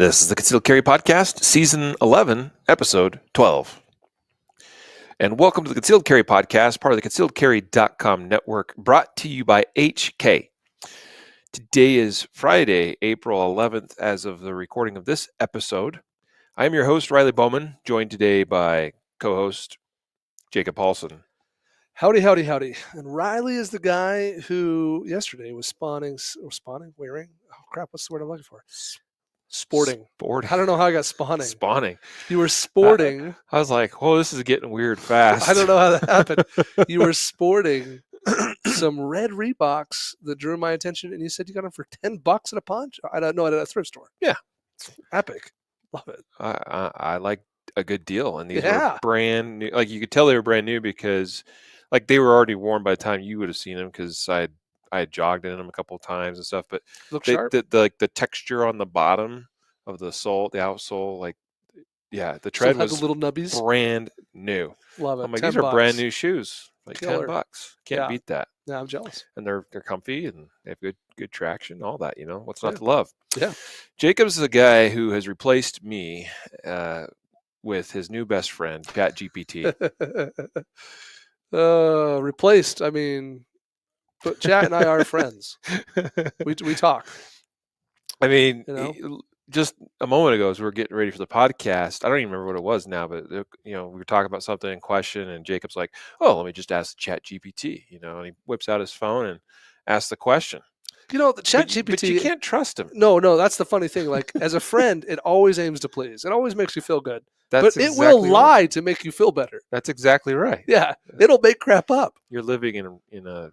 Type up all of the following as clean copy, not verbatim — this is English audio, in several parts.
This is the Concealed Carry Podcast, Season 11, Episode 12. And welcome to the Concealed Carry Podcast, part of the concealedcarry.com network, brought to you by HK. Today is Friday, April 11th, as of the recording of this episode. I am your host, Riley Bowman, joined today by co-host Jacob Paulsen. Howdy, howdy, howdy. And Riley is the wearing, oh crap, what's the word I'm looking for? Sporting. I don't know how I got spawning. You were sporting. I was like, oh, this is getting weird fast. I don't know how that happened. You were sporting some red Reeboks that drew my attention, and you said you got them for $10 at a punch? I don't know, at a thrift store. Yeah. Epic. Love it. I like a good deal. And these Yeah. were brand new. Like, you could tell they were brand new because like they were already worn by the time you would have seen them, because I had jogged in them a couple of times and stuff. But Look sharp. the texture on the bottom of the sole, the outsole, like, yeah, the tread was the little nubbies. brand new. Love it. I'm like, these are brand new shoes, like Killer. $10. Can't beat that. Yeah, I'm jealous. And they're comfy and they have good traction, all that. You know, what's not Yeah. to love? Yeah. Jacob's the guy who has replaced me with his new best friend, Pat GPT. Replaced. I mean, but Chat and I are friends. We talk. I mean, You know? just a moment ago, as we were getting ready for the podcast, I don't even remember what it was now, but we were talking about something in question, and Jacob's like, "Oh, let me just ask Chat GPT," and he whips out his phone and asks the question. The Chat GPT. But you can't trust him. No, that's the funny thing. Like, as a friend, it always aims to please. It always makes you feel good. But it will lie to make you feel better. That's exactly right. Yeah, it'll make crap up. You're living in a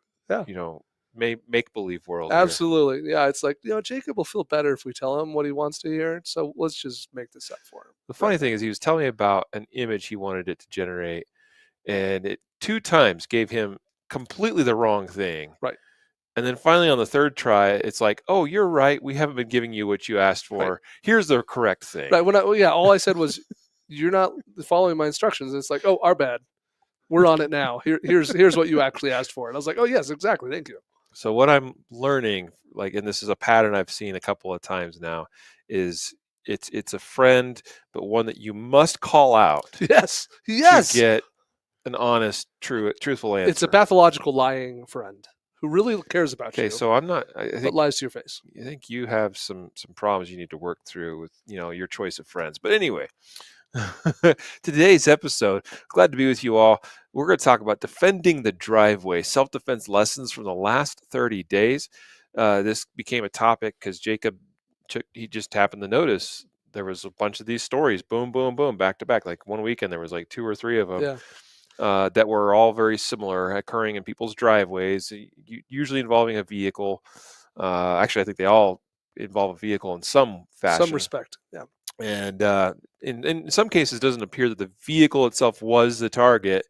make believe world. Absolutely. Here. Yeah, it's like, Jacob will feel better if we tell him what he wants to hear. So let's just make this up for him. The funny thing is, he was telling me about an image he wanted it to generate, and it 2 times gave him completely the wrong thing. Right. And then finally on the third try, it's like, "Oh, you're right. We haven't been giving you what you asked for. Right. Here's the correct thing." Right. All I said was, "You're not following my instructions." And it's like, "Oh, our bad. We're on it now. Here's what you actually asked for." And I was like, "Oh, yes, exactly. Thank you." So what I'm learning, like, and this is a pattern I've seen a couple of times now, is it's a friend, but one that you must call out. Yes. To get an honest, truthful answer. It's a pathological lying friend who really cares about you. Okay, so I think, but lies to your face. I think you have some problems you need to work through with your choice of friends. But anyway, today's episode, glad to be with you all. We're going to talk about defending the driveway, self-defense lessons from the last 30 days. This became a topic because Jacob he just happened to notice there was a bunch of these stories, boom, boom, boom, back to back. Like one weekend, there was like 2 or 3 of them. Yeah. That were all very similar, occurring in people's driveways, usually involving a vehicle. Actually, I think they all involve a vehicle in some fashion. Some respect, yeah. And in some cases, it doesn't appear that the vehicle itself was the target.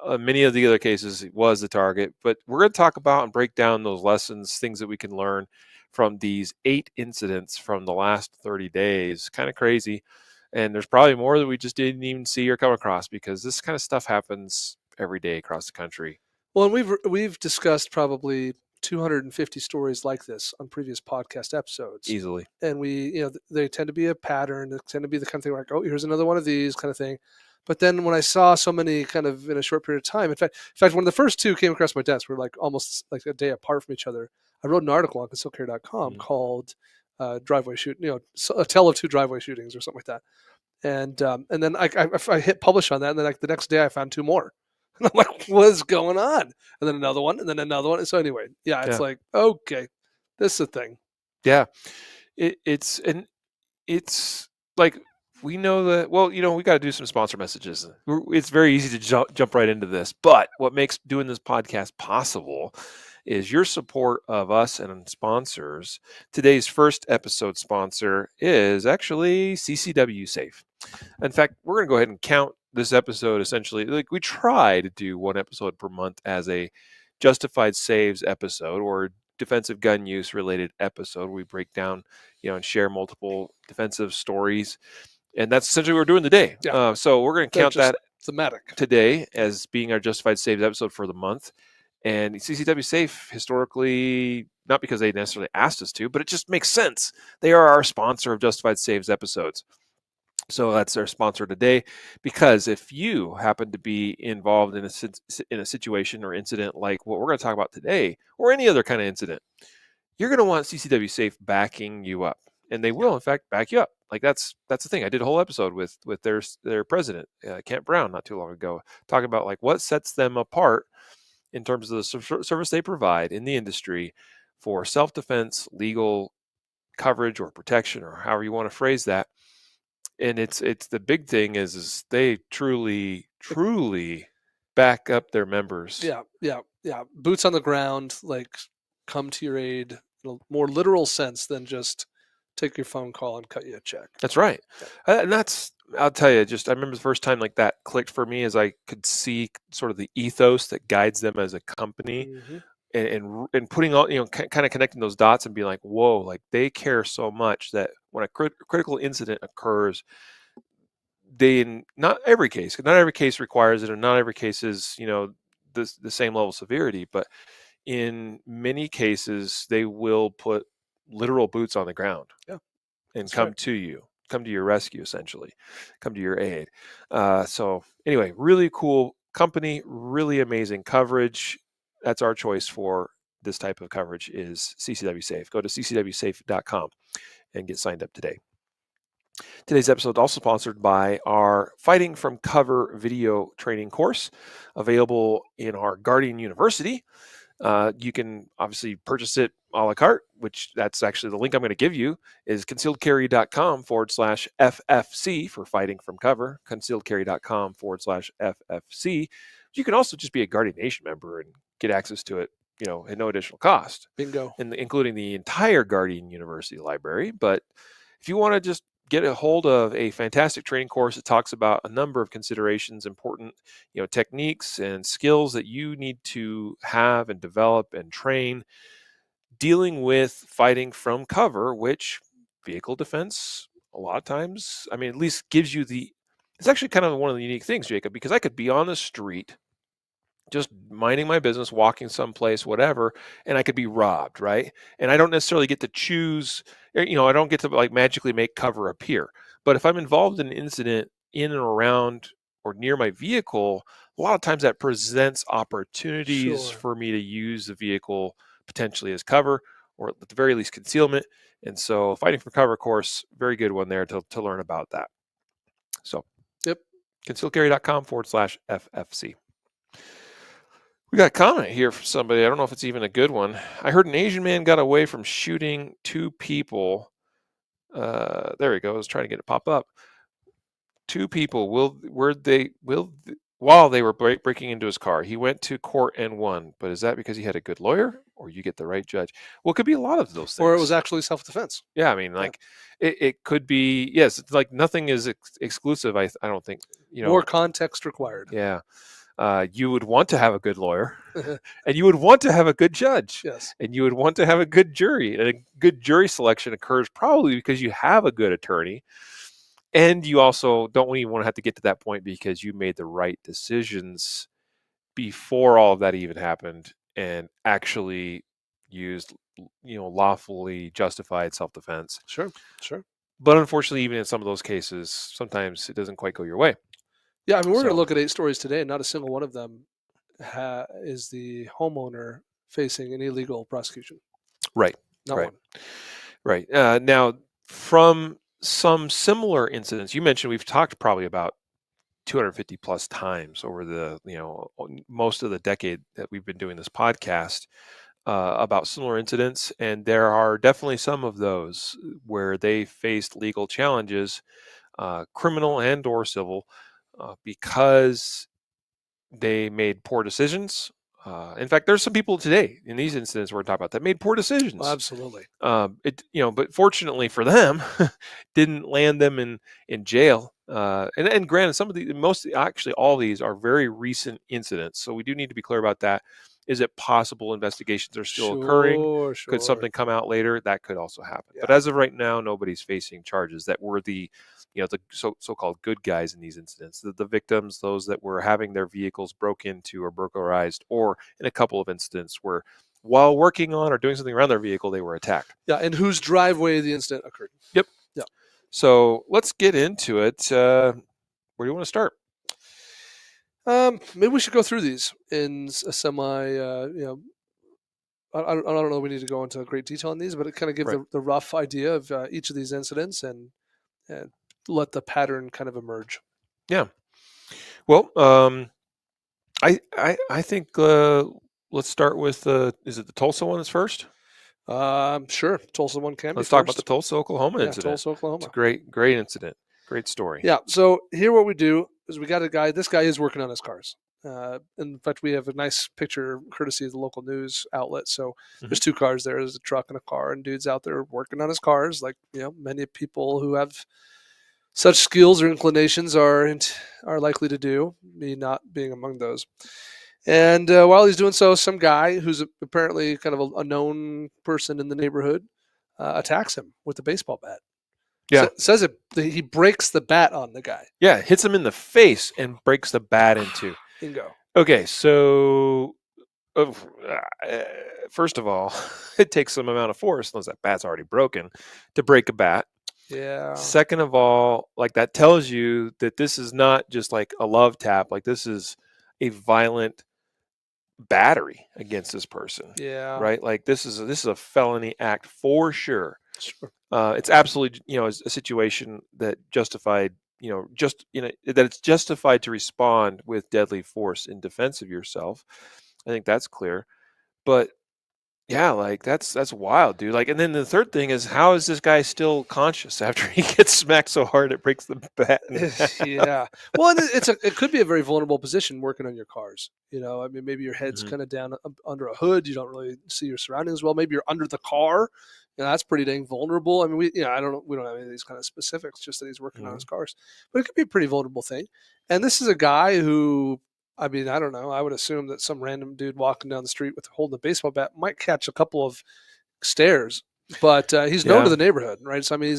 Many of the other cases, it was the target. But we're going to talk about and break down those lessons, things that we can learn from these 8 incidents from the last 30 days. Kind of crazy. And there's probably more that we just didn't even see or come across, because this kind of stuff happens every day across the country. Well, and we've discussed probably 250 stories like this on previous podcast episodes. Easily. And they tend to be a pattern. They tend to be the kind of thing like, oh, here's another one of these kind of thing. But then when I saw so many kind of in a short period of time, in fact, when the first 2 came across my desk, we were like almost like a day apart from each other. I wrote an article on concealedcarry.com called driveway shoot, a tale of 2 driveway shootings or something like that. And then I hit publish on that, and then the next day I found 2 more. And I'm like, what's going on? And then another one, and then another one. And so anyway, it's like, okay, this is a thing. Yeah. It's like, we know that, well, we got to do some sponsor messages. It's very easy to jump right into this, but what makes doing this podcast possible is your support of us and sponsors. Today's first episode sponsor is actually CCW Safe. In fact, we're going to go ahead and count this episode essentially. Like, we try to do 1 episode per month as a justified saves episode or defensive gun use related episode. We break down, and share multiple defensive stories. And that's essentially what we're doing today. Yeah. So we're going to count that thematic today as being our justified saves episode for the month. And CCW Safe historically not because they necessarily asked us to, but it just makes sense. They are our sponsor of Justified Saves episodes. So that's our sponsor today, because if you happen to be involved in a situation or incident like what we're going to talk about today, or any other kind of incident, you're going to want CCW Safe backing you up, and they will, in fact, back you up. Like that's the thing. I did a whole episode with their president, Kent Brown, not too long ago, talking about like what sets them apart in terms of the service they provide in the industry for self-defense, legal coverage or protection, or however you want to phrase that. And it's the big thing is they truly back up their members. Yeah. Boots on the ground, like come to your aid in a more literal sense than just take your phone call and cut you a check. That's right. Yeah. And that's, I'll tell you, just I remember the first time like that clicked for me, as I could see sort of the ethos that guides them as a company, Mm-hmm. and putting all, kind of connecting those dots and being like, whoa, like they care so much that when a critical incident occurs, they, in not every case requires it, and not every case is, the same level of severity, but in many cases they will put literal boots on the ground Yeah, and that's right. come to your rescue, essentially, come to your aid. So anyway, really cool company, really amazing coverage. That's our choice for this type of coverage is CCW Safe. Go to ccwsafe.com and get signed up today. Today's episode is also sponsored by our Fighting from Cover video training course, available in our Guardian University. You can obviously purchase it a la carte, which that's actually the link I'm going to give you is concealedcarry.com/FFC for Fighting from Cover, concealedcarry.com/FFC. You can also just be a Guardian Nation member and get access to it, at no additional cost, Bingo. including the entire Guardian University library. But if you want to just get a hold of a fantastic training course that talks about a number of considerations, important, techniques and skills that you need to have and develop and train dealing with fighting from cover, which vehicle defense a lot of times, I mean, at least gives you it's actually kind of one of the unique things, Jacob, because I could be on the street just minding my business, walking someplace, whatever, and I could be robbed, right? And I don't necessarily get to choose, I don't get to like magically make cover appear. But if I'm involved in an incident in and around or near my vehicle, a lot of times that presents opportunities Sure. for me to use the vehicle potentially as cover, or at the very least concealment. And so Fighting for Cover course, very good one there to learn about that. So Yep. concealedcarry.com/FFC. We got a comment here from somebody. I don't know if it's even a good one. I heard an Asian man got away from shooting two people. There we go. I was trying to get it to pop up. Two people while they were breaking into his car. He went to court and won. But is that because he had a good lawyer, or you get the right judge? Well, it could be a lot of those things. Or it was actually self-defense. Yeah, I mean, like it could be. Yes, it's like nothing is exclusive. I don't think. More context required. Yeah. You would want to have a good lawyer, and you would want to have a good judge, Yes. and you would want to have a good jury. And a good jury selection occurs probably because you have a good attorney, and you also don't even want to have to get to that point because you made the right decisions before all of that even happened and actually used, lawfully justified self-defense. Sure. But unfortunately, even in some of those cases, sometimes it doesn't quite go your way. Yeah, I mean, we're going So- to look at 8 stories today, and not a single one of them is the homeowner facing an illegal prosecution. Right. Not Right. one. Right. Now, from some similar incidents, you mentioned we've talked probably about 250 plus times over the, most of the decade that we've been doing this podcast about similar incidents. And there are definitely some of those where they faced legal challenges, criminal and or civil, because they made poor decisions. In fact, there's some people today in these incidents we're talking about that made poor decisions. Well, absolutely. But fortunately for them, didn't land them in jail. And granted, actually all these are very recent incidents, so we do need to be clear about that. Is it possible investigations are still occurring? Sure. Could something come out later? That could also happen. But Yeah. as of right now, nobody's facing charges that were the so-called good guys in these incidents, the victims, those that were having their vehicles broke into or burglarized, or in a couple of incidents were while working on or doing something around their vehicle, they were attacked. Yeah, and whose driveway the incident occurred. Yep. Yeah. So let's get into it. Where do you want to start? Maybe we should go through these in a semi. I don't know. We need to go into great detail on these, but it kind of give Right. the rough idea of each of these incidents and let the pattern kind of emerge. Yeah. Well, I think let's start with is it the Tulsa one is first? Sure. Tulsa one can be Let's talk about the first. Tulsa, Oklahoma Yeah, incident. Tulsa, It's a Oklahoma. great incident, great story. Yeah. So here, what we do is we got a guy. This guy is working on his cars. In fact, we have a nice picture courtesy of the local news outlet. So Mhm. there's two cars there. There's a truck and a car, and dude's out there working on his cars, like many people who have such skills or inclinations are likely to do. Me not being among those. And while he's doing so, some guy who's apparently kind of a known person in the neighborhood attacks him with a baseball bat. Yeah, Says he breaks the bat on the guy. yeah, hits him in the face and breaks the bat in two. Bingo. Okay, so uh, first of all, it takes some amount of force, unless that bat's already broken, to break a bat. Yeah. Second of all, like that tells you that this is not just like a love tap. Like this is a violent battery against this person, Yeah. right? Like this is a felony act for sure. Sure. It's absolutely a situation that justified that it's justified to respond with deadly force in defense of yourself. I think that's clear. But yeah, like that's wild, dude. Like, and then the third thing is, how is this guy still conscious after he gets smacked so hard it breaks the bat in half? Yeah. Well, and it could be a very vulnerable position working on your cars. I mean, maybe your head's Mhm. kind of down under a hood. You don't really see your surroundings well. Maybe you're under the car. That's pretty dang vulnerable. I mean, I don't know. We don't have any of these kind of specifics. Just that he's working on his Mhm. cars, but it could be a pretty vulnerable thing. And this is a guy who, I mean, I don't know. I would assume that some random dude walking down the street with holding a baseball bat might catch a couple of stares, but he's known to Yeah, the neighborhood, right? So I mean,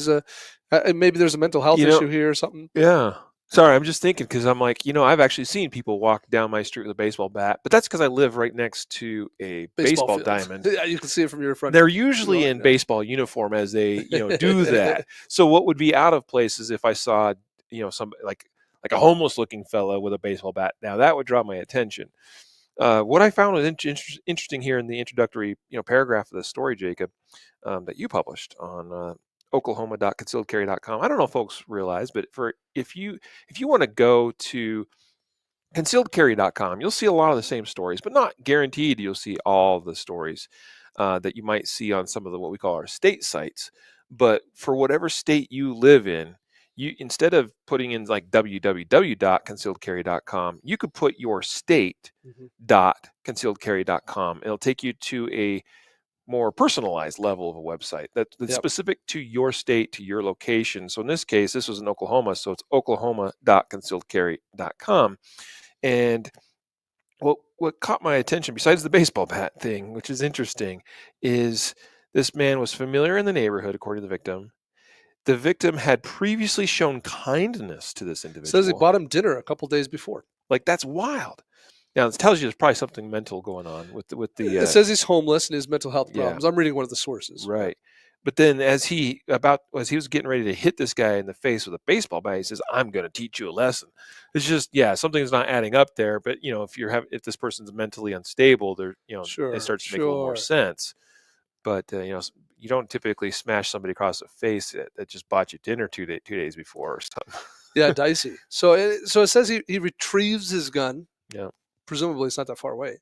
maybe there's a mental health you know, issue here or something. yeah. Sorry, I'm just thinking because I'm like, I've actually seen people walk down my street with a baseball bat, but that's because I live right next to a Baseball baseball field. diamond. Yeah, you can see it from your front They're usually lawn. in baseball uniform as they, do that. So what would be out of place is if I saw, some like a homeless looking fella with a baseball bat. Now that would draw my attention. What I found was interesting here in the introductory, paragraph of the story, Jacob, that you published on oklahoma.concealedcarry.com. I don't know if folks realize, but if you want to go to concealedcarry.com, you'll see a lot of the same stories, but not guaranteed you'll see all the stories that you might see on some of the what we call our state sites. But for whatever state you live in, you instead of putting in like www.concealedcarry.com, you could put your Mhm. state.concealedcarry.com. It'll take you to a more personalized level of a website that's Yep. specific to your state, to your location. So in this case, this was in Oklahoma, so it's oklahoma.concealedcarry.com. And what caught my attention, besides the baseball bat thing, which is interesting, is this man was familiar in the neighborhood, according to the victim. The victim had previously shown kindness to this Says he individual. bought him dinner a couple days before. Like that's wild. Now it tells you there's probably something mental going on with the It says he's homeless and he has mental health yeah. problems. I'm reading one of the sources. Yeah. Right. But then as he was getting ready to hit this guy in the face with a baseball bat, he says, "I'm going to teach you a lesson." It's just, yeah, something's not adding up there. But if this person's mentally unstable, it Sure. starts to make a little more Sure. sense. But you don't typically smash somebody across the face that just bought you dinner 2 days before or something. Yeah, dicey. So it says he retrieves his gun. Yeah. Presumably, it's not that far away.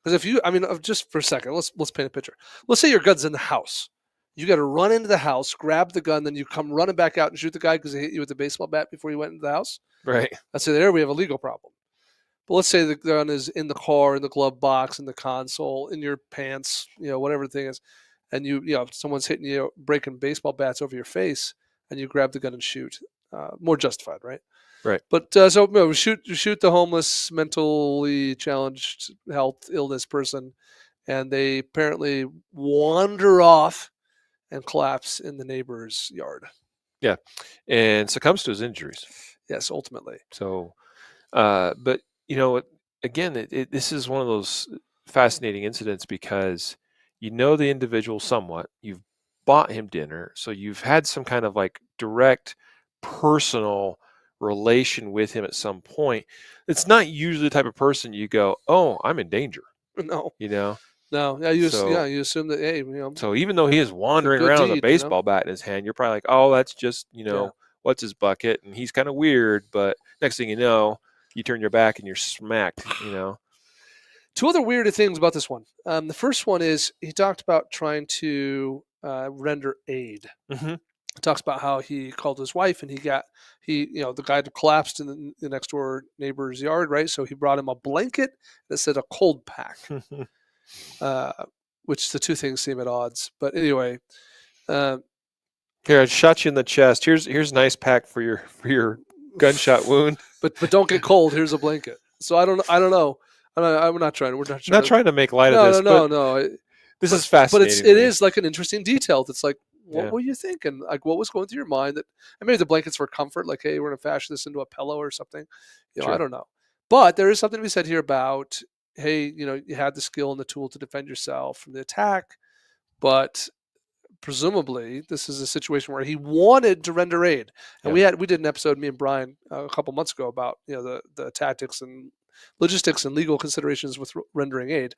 Because I mean, just for a second, let's paint a picture. Let's say your gun's in the house. You got to run into the house, grab the gun, then you come running back out and shoot the guy because he hit you with the baseball bat before you went into the house. Right. I'd say there we have a legal problem. But let's say the gun is in the car, in the glove box, in the console, in your pants, whatever the thing is, and someone's hitting you, breaking baseball bats over your face, and you grab the gun and shoot. More justified, right? Right. But so no, we shoot the homeless, mentally challenged, health illness person, and they apparently wander off and collapse in the neighbor's yard. Yeah. And succumbs to his injuries. Yes, ultimately. So, but again, this is one of those. fascinating incidents because you know the individual somewhat. You've bought him dinner, so you've had some kind of like direct personal relation with him at some point. It's not usually the type of person you go, "Oh, I'm in danger," No, you know? no. Yeah, So you assume that, hey, so even though he is it's a wandering good around with a deed, baseball bat in his hand, you're probably like, "Oh, that's just, Yeah. what's his bucket?" And he's kind of weird, but next thing you know, you turn your back and you're smacked. Two other weird things about this one. The first one is he talked about trying to render aid. Mhm. He talks about how he called his wife and the guy collapsed in the next door neighbor's yard, right? So he brought him a blanket that said a cold pack, uh, which the two things seem at odds. But anyway, uh, Here, I shot you in the chest. Here's an ice pack for your gunshot wound. but don't get cold. Here's a blanket. So I don't know. I'm not trying. We're not I'm trying not to. trying to make light of No, this, no, but no, no. this is But fascinating to it me. is like an interesting detail. That's like, what Yeah. were you thinking? Like, what was going through your mind? That and maybe the blankets for comfort. Like, hey, we're gonna fashion this into a pillow or something. I Sure. don't know. But there is something to be said here about, hey, you had the skill and the tool to defend yourself from the attack, but presumably this is a situation where he wanted to render aid. And Yeah. we did an episode, me and Brian, a couple months ago about the tactics and logistics and legal considerations with rendering aid.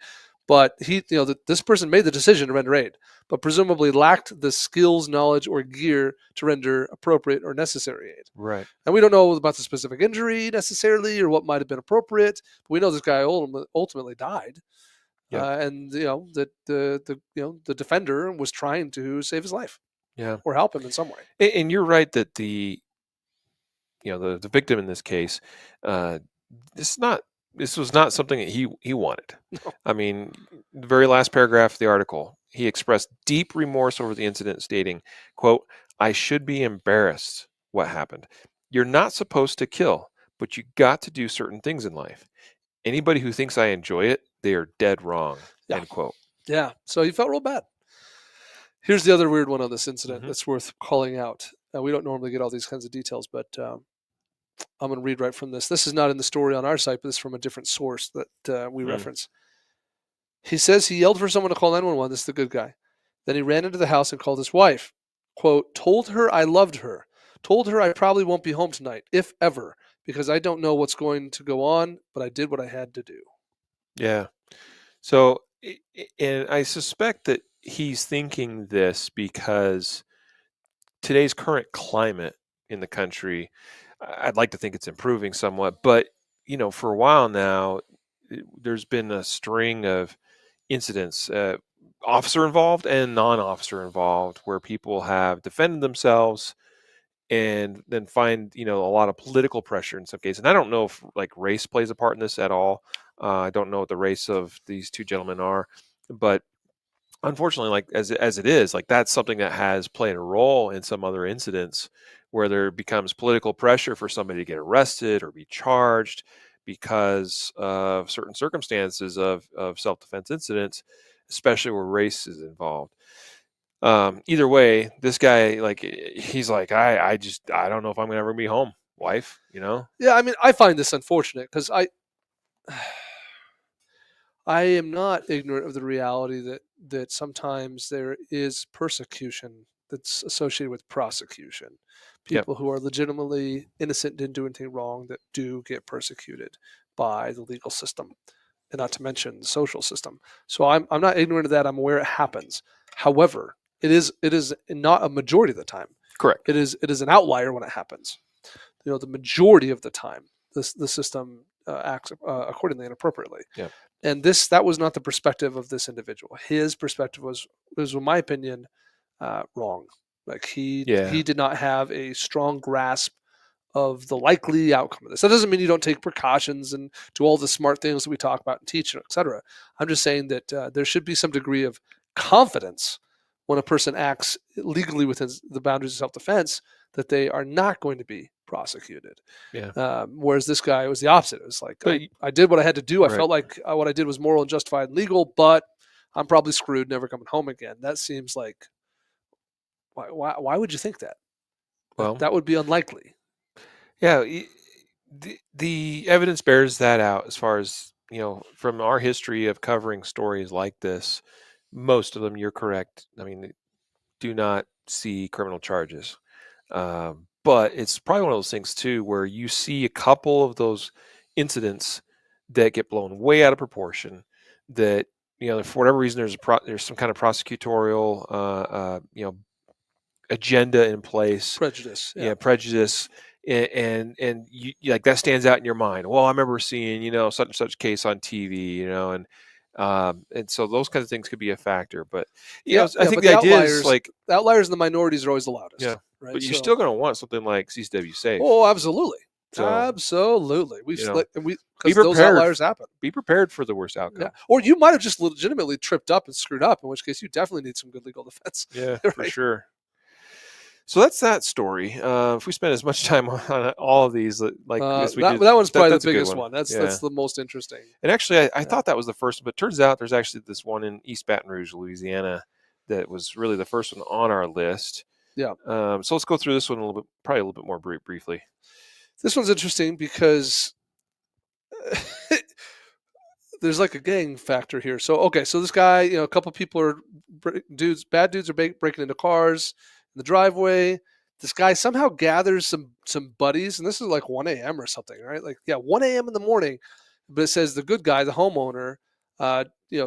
But this person made the decision to render aid, but presumably lacked the skills, knowledge, or gear to render appropriate or necessary aid. Right. And we don't know about the specific injury necessarily or what might have been appropriate. But we know this guy ultimately died. Yeah. And that the defender was trying to save his life Yeah. or help him in some way. And you're right that the victim in this case, uh, this not this was not something that he wanted. No. I mean, the very last paragraph of the article, he expressed deep remorse over the incident, stating, "quote I should be embarrassed what happened. You're not supposed to kill, but you got to do certain things in life. Anybody who thinks I enjoy it, they are dead wrong." Yeah, End quote. yeah. So he felt real bad. Here's the other weird one on this incident Hmm. that's worth calling out. We don't normally get all these kinds of details, but I'm going to read right from this. This is not in the story on our site, but this is from a different source that we Mm. reference. He says he yelled for someone to call 911. This is the good guy. Then he ran into the house and called his wife. Quote, told her I loved her. Told her I probably won't be home tonight, if ever, because I don't know what's going to go on, but I did what I had to do. Yeah. So, and I suspect that he's thinking this because today's current climate in the country, I'd like to think it's improving somewhat, but for a while now, there's been a string of incidents, officer involved and non-officer involved, where people have defended themselves and then find a lot of political pressure in some cases. And I don't know if like race plays a part in this at all. I don't know what the race of these two gentlemen are, but unfortunately, like as it is, like that's something that has played a role in some other incidents where there becomes political pressure for somebody to get arrested or be charged because of certain circumstances of self-defense incidents, especially where race is involved. Either way, this guy, like, he's like, I don't know if I'm gonna ever be home, wife. Yeah, I mean, I find this unfortunate because I am not ignorant of the reality that sometimes there is persecution that's associated with prosecution. Yep. People who are legitimately innocent, didn't do anything wrong, that do get persecuted by the legal system, and not to mention the social system. So I'm not ignorant of that. I'm aware it happens. However, it is not a majority of the time. Correct. It is an outlier when it happens. The majority of the time, the system acts accordingly and appropriately. Yeah. And that was not the perspective of this individual. His perspective was in my opinion, wrong. Like he Yeah. did not have a strong grasp of the likely outcome of this. That doesn't mean you don't take precautions and do all the smart things that we talk about and teach, etc. I'm just saying that there should be some degree of confidence when a person acts legally within the boundaries of self-defense that they are not going to be prosecuted. Yeah. Whereas this guy was the opposite. It was like, But I did what I had to do. I right. felt like what I did was moral and justified and legal, but I'm probably screwed, never coming home again. That seems like, why would you think that? Well, That would be unlikely. yeah. The evidence bears that out as far as from our history of covering stories like this, most of them, you're correct. I mean, do not see criminal charges. But it's probably one of those things too, where you see a couple of those incidents that get blown way out of proportion. That for whatever reason, there's some kind of prosecutorial agenda in place. Prejudice. Yeah. Yeah, prejudice, and like that stands out in your mind. Well, I remember seeing such and such case on TV, and so those kinds of things could be a factor. But I think But the idea is like, the outliers and the minorities are always the yeah, loudest, right? but you're So, still going to want something like CCW safe. oh, absolutely, So absolutely. you know, be Because those prepared. outliers happen. Be prepared for the worst Yeah, outcome. or you might have just legitimately tripped up and screwed up, in which case you definitely need some good legal defense, Yeah, for right? sure. So that's that story. If we spend as much time on all of these like as we That do, one's probably the that's a good biggest one. one. That's Yeah. the most interesting. And actually, I Yeah. thought that was the first, but turns out there's actually this one in East Baton Rouge, Louisiana, that was really the first one on our list. Yeah. So let's go through this one probably a little bit more briefly. This one's interesting because there's like a gang factor here. So okay, so this guy, a couple people are bad dudes are breaking into cars in the driveway. This guy somehow gathers some buddies, and this is like 1 a.m. or something, right? Like 1 a.m. in the morning. But it says the good guy, the homeowner,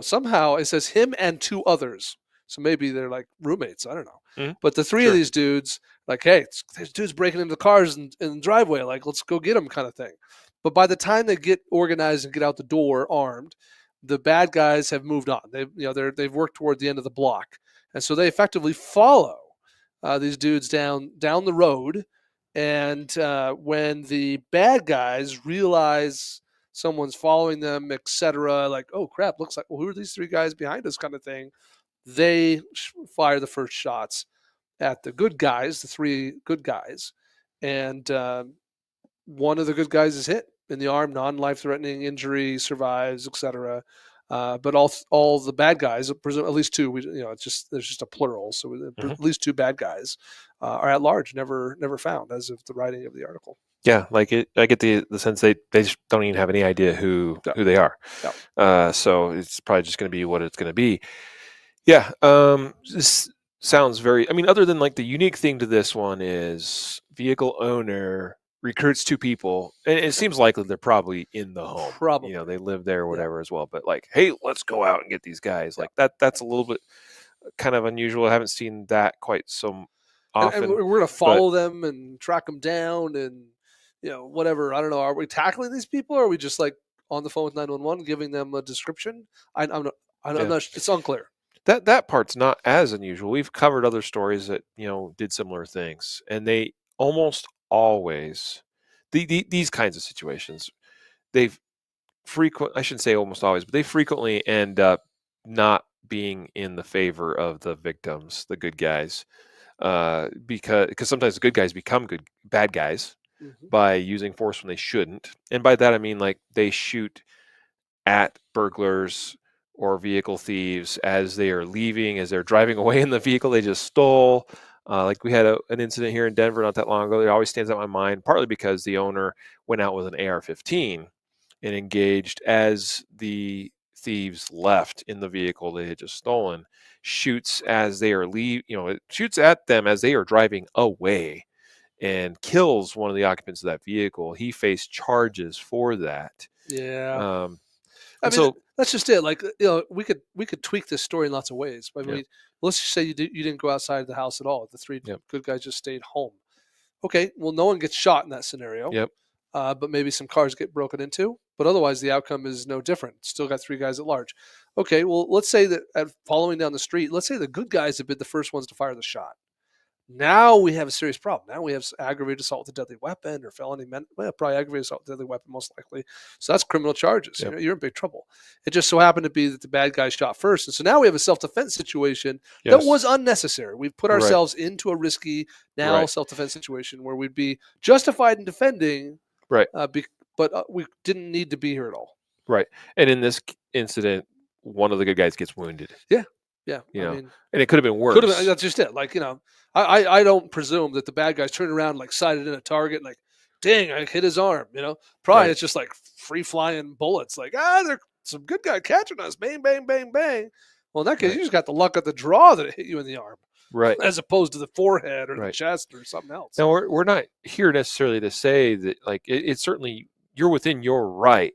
somehow it says him and two others. So maybe they're like roommates. I don't know. Mhm. But the three of Sure. these dudes, like, hey, there's dudes breaking into cars in the driveway. Like, let's go get them, kind of thing. But by the time they get organized and get out the door armed, the bad guys have moved on. They've worked toward the end of the block, and so they effectively follow these dudes down the road. And when the bad guys realize someone's following them, etc., like, oh crap, looks like, well, who are these three guys behind us, kind of thing, they fire the first shots at the good guys, the three good guys, and one of the good guys is hit in the arm, non-life-threatening injury, survives, etc. But all the bad guys, at least two, there's just a plural, so Mhm. at least two bad guys are at large, never found as of the writing of the article. Yeah, like I get the sense they just don't even have any idea who they are. Yeah. So it's probably just going to be what it's going to be. Yeah. This sounds very. I mean, other than like the unique thing to this one is vehicle owner recruits two people, and it seems likely they're probably in the home. Probably. They live there or Yeah. whatever as well. But like, hey, let's go out and get these guys. Yeah. Like that's a little bit kind of unusual. I haven't seen that quite so often. And we're going to follow them and track them down and whatever. I don't know. Are we tackling these people, or are we just like on the phone with 911 giving them a description? I'm not. It's unclear. That part's not as unusual. We've covered other stories that did similar things, and they almost always these kinds of situations, they've I shouldn't say almost always, but they frequently end up not being in the favor of the victims, the good guys, because sometimes the good guys become bad guys by using force when they shouldn't, and by that I mean like they shoot at burglars or vehicle thieves as they are leaving, as they're driving away in the vehicle they just stole. Like we had an incident here in Denver not that long ago. It always stands out in my mind, partly because the owner went out with an AR-15 and engaged as the thieves left in the vehicle they had just stolen. Shoots as they are it shoots at them as they are driving away and kills one of the occupants of that vehicle. He faced charges for that. Yeah. I mean, So that's just it. Like, we could tweak this story in lots of ways. I mean, let's just say you didn't go outside of the house at all. The three good guys just stayed home. Okay, well, no one gets shot in that scenario. Yep. But maybe some cars get broken into. But otherwise, the outcome is no different. Still got three guys at large. Okay, well, let's say that following down the street, let's say the good guys have been the first ones to fire the shot. Now we have a serious problem. Now we have aggravated assault with a deadly weapon or felony probably aggravated assault with a deadly weapon, most likely. So that's criminal charges. Yep. You're in big trouble. It just so happened to be that the bad guy shot first. And so now we have a self-defense situation that was unnecessary. We've put ourselves into a risky self-defense situation where we'd be justified in defending, right. But we didn't need to be here at all. Right. And in this incident, one of the good guys gets wounded. Yeah. I mean, and it could have been worse. That's just it. Like, I don't presume that the bad guys turned around, like sighted in a target, like, dang, I hit his arm. Probably Right. it's just like free flying bullets. Like they're some good guy catching us. Bang, bang, bang, bang. Well, in that case, Right. you just got the luck of the draw that it hit you in the arm, Right. as opposed to the forehead or the Right. chest or something else. Now we're not here necessarily to say that like it's certainly you're within your right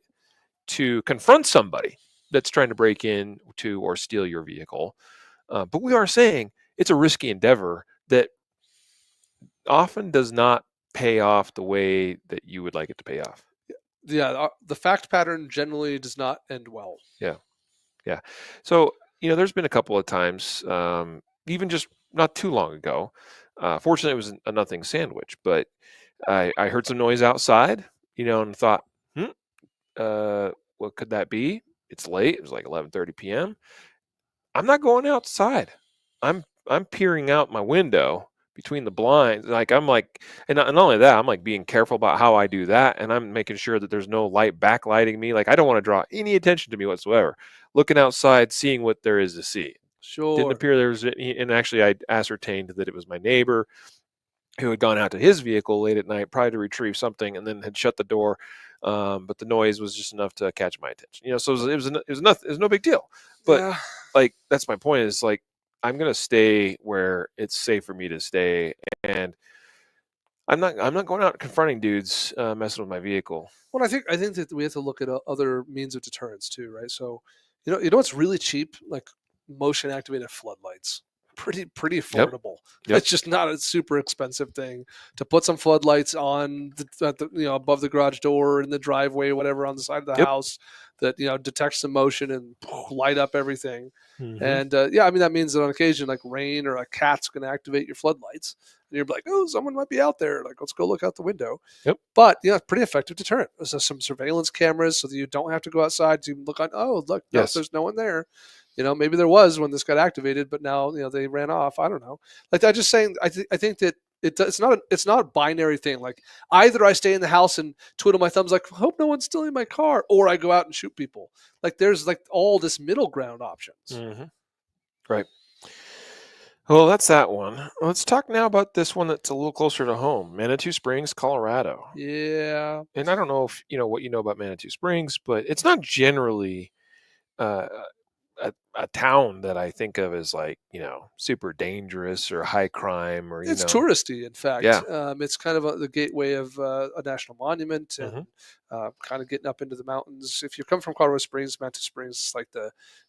to confront somebody that's trying to break in to or steal your vehicle. But we are saying it's a risky endeavor that often does not pay off the way that you would like it to pay off. Yeah, the fact pattern generally does not end well. Yeah. Yeah. So, there's been a couple of times, even just not too long ago. Fortunately, it was a nothing sandwich, but I heard some noise outside, and thought, hmm, what could that be? It's late. It was like 11:30 p.m. I'm not going outside. I'm peering out my window between the blinds. Like I'm like, and not only that, I'm like being careful about how I do that, and I'm making sure that there's no light backlighting me. Like I don't want to draw any attention to me whatsoever. Looking outside, seeing what there is to see. Didn't Sure. appear there was any, and actually I ascertained that it was my neighbor who had gone out to his vehicle late at night, probably to retrieve something, and then had shut the door. But the noise was just enough to catch my attention. So it was no big deal. But Yeah. like that's my point is like I'm gonna stay where it's safe for me to stay, and I'm not going out confronting dudes messing with my vehicle. Well, I think that we have to look at other means of deterrence too, right? So, you know what's really cheap, like motion activated floodlights. Pretty Yep. affordable. Yep. It's just not a super expensive thing to put some floodlights on above the garage door, in the driveway, whatever, on the side of the Yep. house that detects the motion and light up everything. Hmm. And yeah, I mean that means that on occasion, like rain or a cat's going to activate your floodlights, and you're like, oh, someone might be out there. Like, let's go look out the window. Yep. But yeah, pretty effective deterrent. There's some surveillance cameras so that you don't have to go outside to look on. Oh, look, no, Yes. there's no one there. Maybe there was when this got activated, but now they ran off. I don't know. Like I just saying, I think that it's not a binary thing. Like either I stay in the house and twiddle my thumbs, like hope no one's stealing my car, or I go out and shoot people. Like there's like all this middle ground options. Hmm. Right. Well, that's that one. Let's talk now about this one that's a little closer to home, Manitou Springs, Colorado. Yeah, And I don't know if you know what you know about Manitou Springs, but it's not generally uh, a town that I think of as like super dangerous or high crime or it's touristy. In fact, yeah. it's kind of the gateway of a national monument and Hmm. kind of getting up into the mountains. If you come from Colorado Springs, Mountain Springs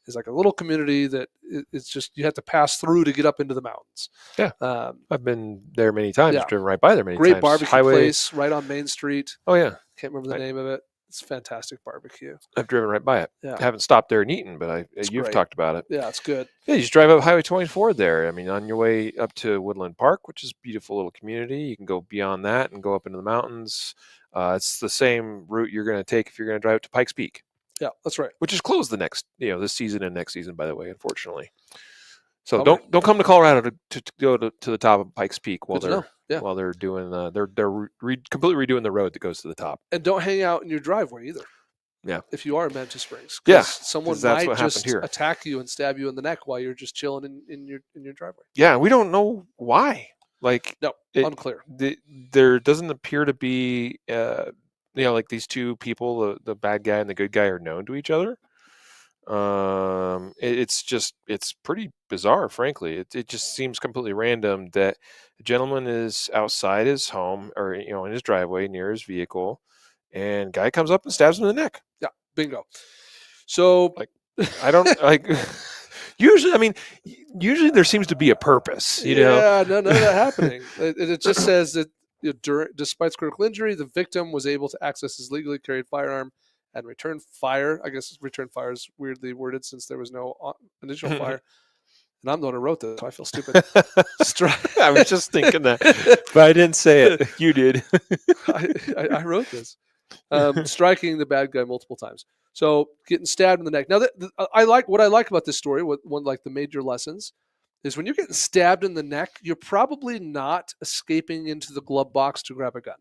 is like a little community that it's just you have to pass through to get up into the mountains. Yeah, Um, I've been there many times, yeah, driven right by there many great times. barbecue Highway. place right on Main Street. Oh yeah, Can't remember the I, name of it. It's fantastic barbecue. I've driven right by it. Yeah, I haven't stopped there and eaten, but it's you've great. talked about it. Yeah, it's good. Yeah, you just drive up Highway 24 there. I mean, on your way up to Woodland Park, which is a beautiful little community, you can go beyond that and go up into the mountains. It's the same route you're going to take if you're going to drive up to Pikes Peak, Yeah, that's right. which is closed this season and next season, by the way, unfortunately. So Bummer. don't come to Colorado to go to the top of Pikes Peak while Good to know. Yeah, they're doing they're completely redoing the road that goes to the top. and don't hang out in your driveway either. Yeah, If you are in Mantis Springs, yeah, because someone that's might what happened just here. attack you and stab you in the neck while you're just chilling in your driveway. Yeah, we don't know why. Like No, it, unclear. there doesn't appear to be like these two people, the bad guy and the good guy, are known to each other. It's pretty bizarre, frankly. It just seems completely random that the gentleman is outside his home or in his driveway near his vehicle, and guy comes up and stabs him in the neck. Yeah, bingo. So Like I don't like. Usually, I mean, usually there seems to be a purpose. yeah, none of that happening. It just says that despite critical injury, the victim was able to access his legally carried firearm and return fire. I guess return fire is weirdly worded since there was no initial fire. And I'm the one who wrote this, so I feel stupid. I was just thinking that, but I didn't say it. You did. I wrote this. Striking the bad guy multiple times. So getting stabbed in the neck. Now, I like what I like about this story. One like the major lessons is when you're getting stabbed in the neck, you're probably not escaping into the glove box to grab a gun.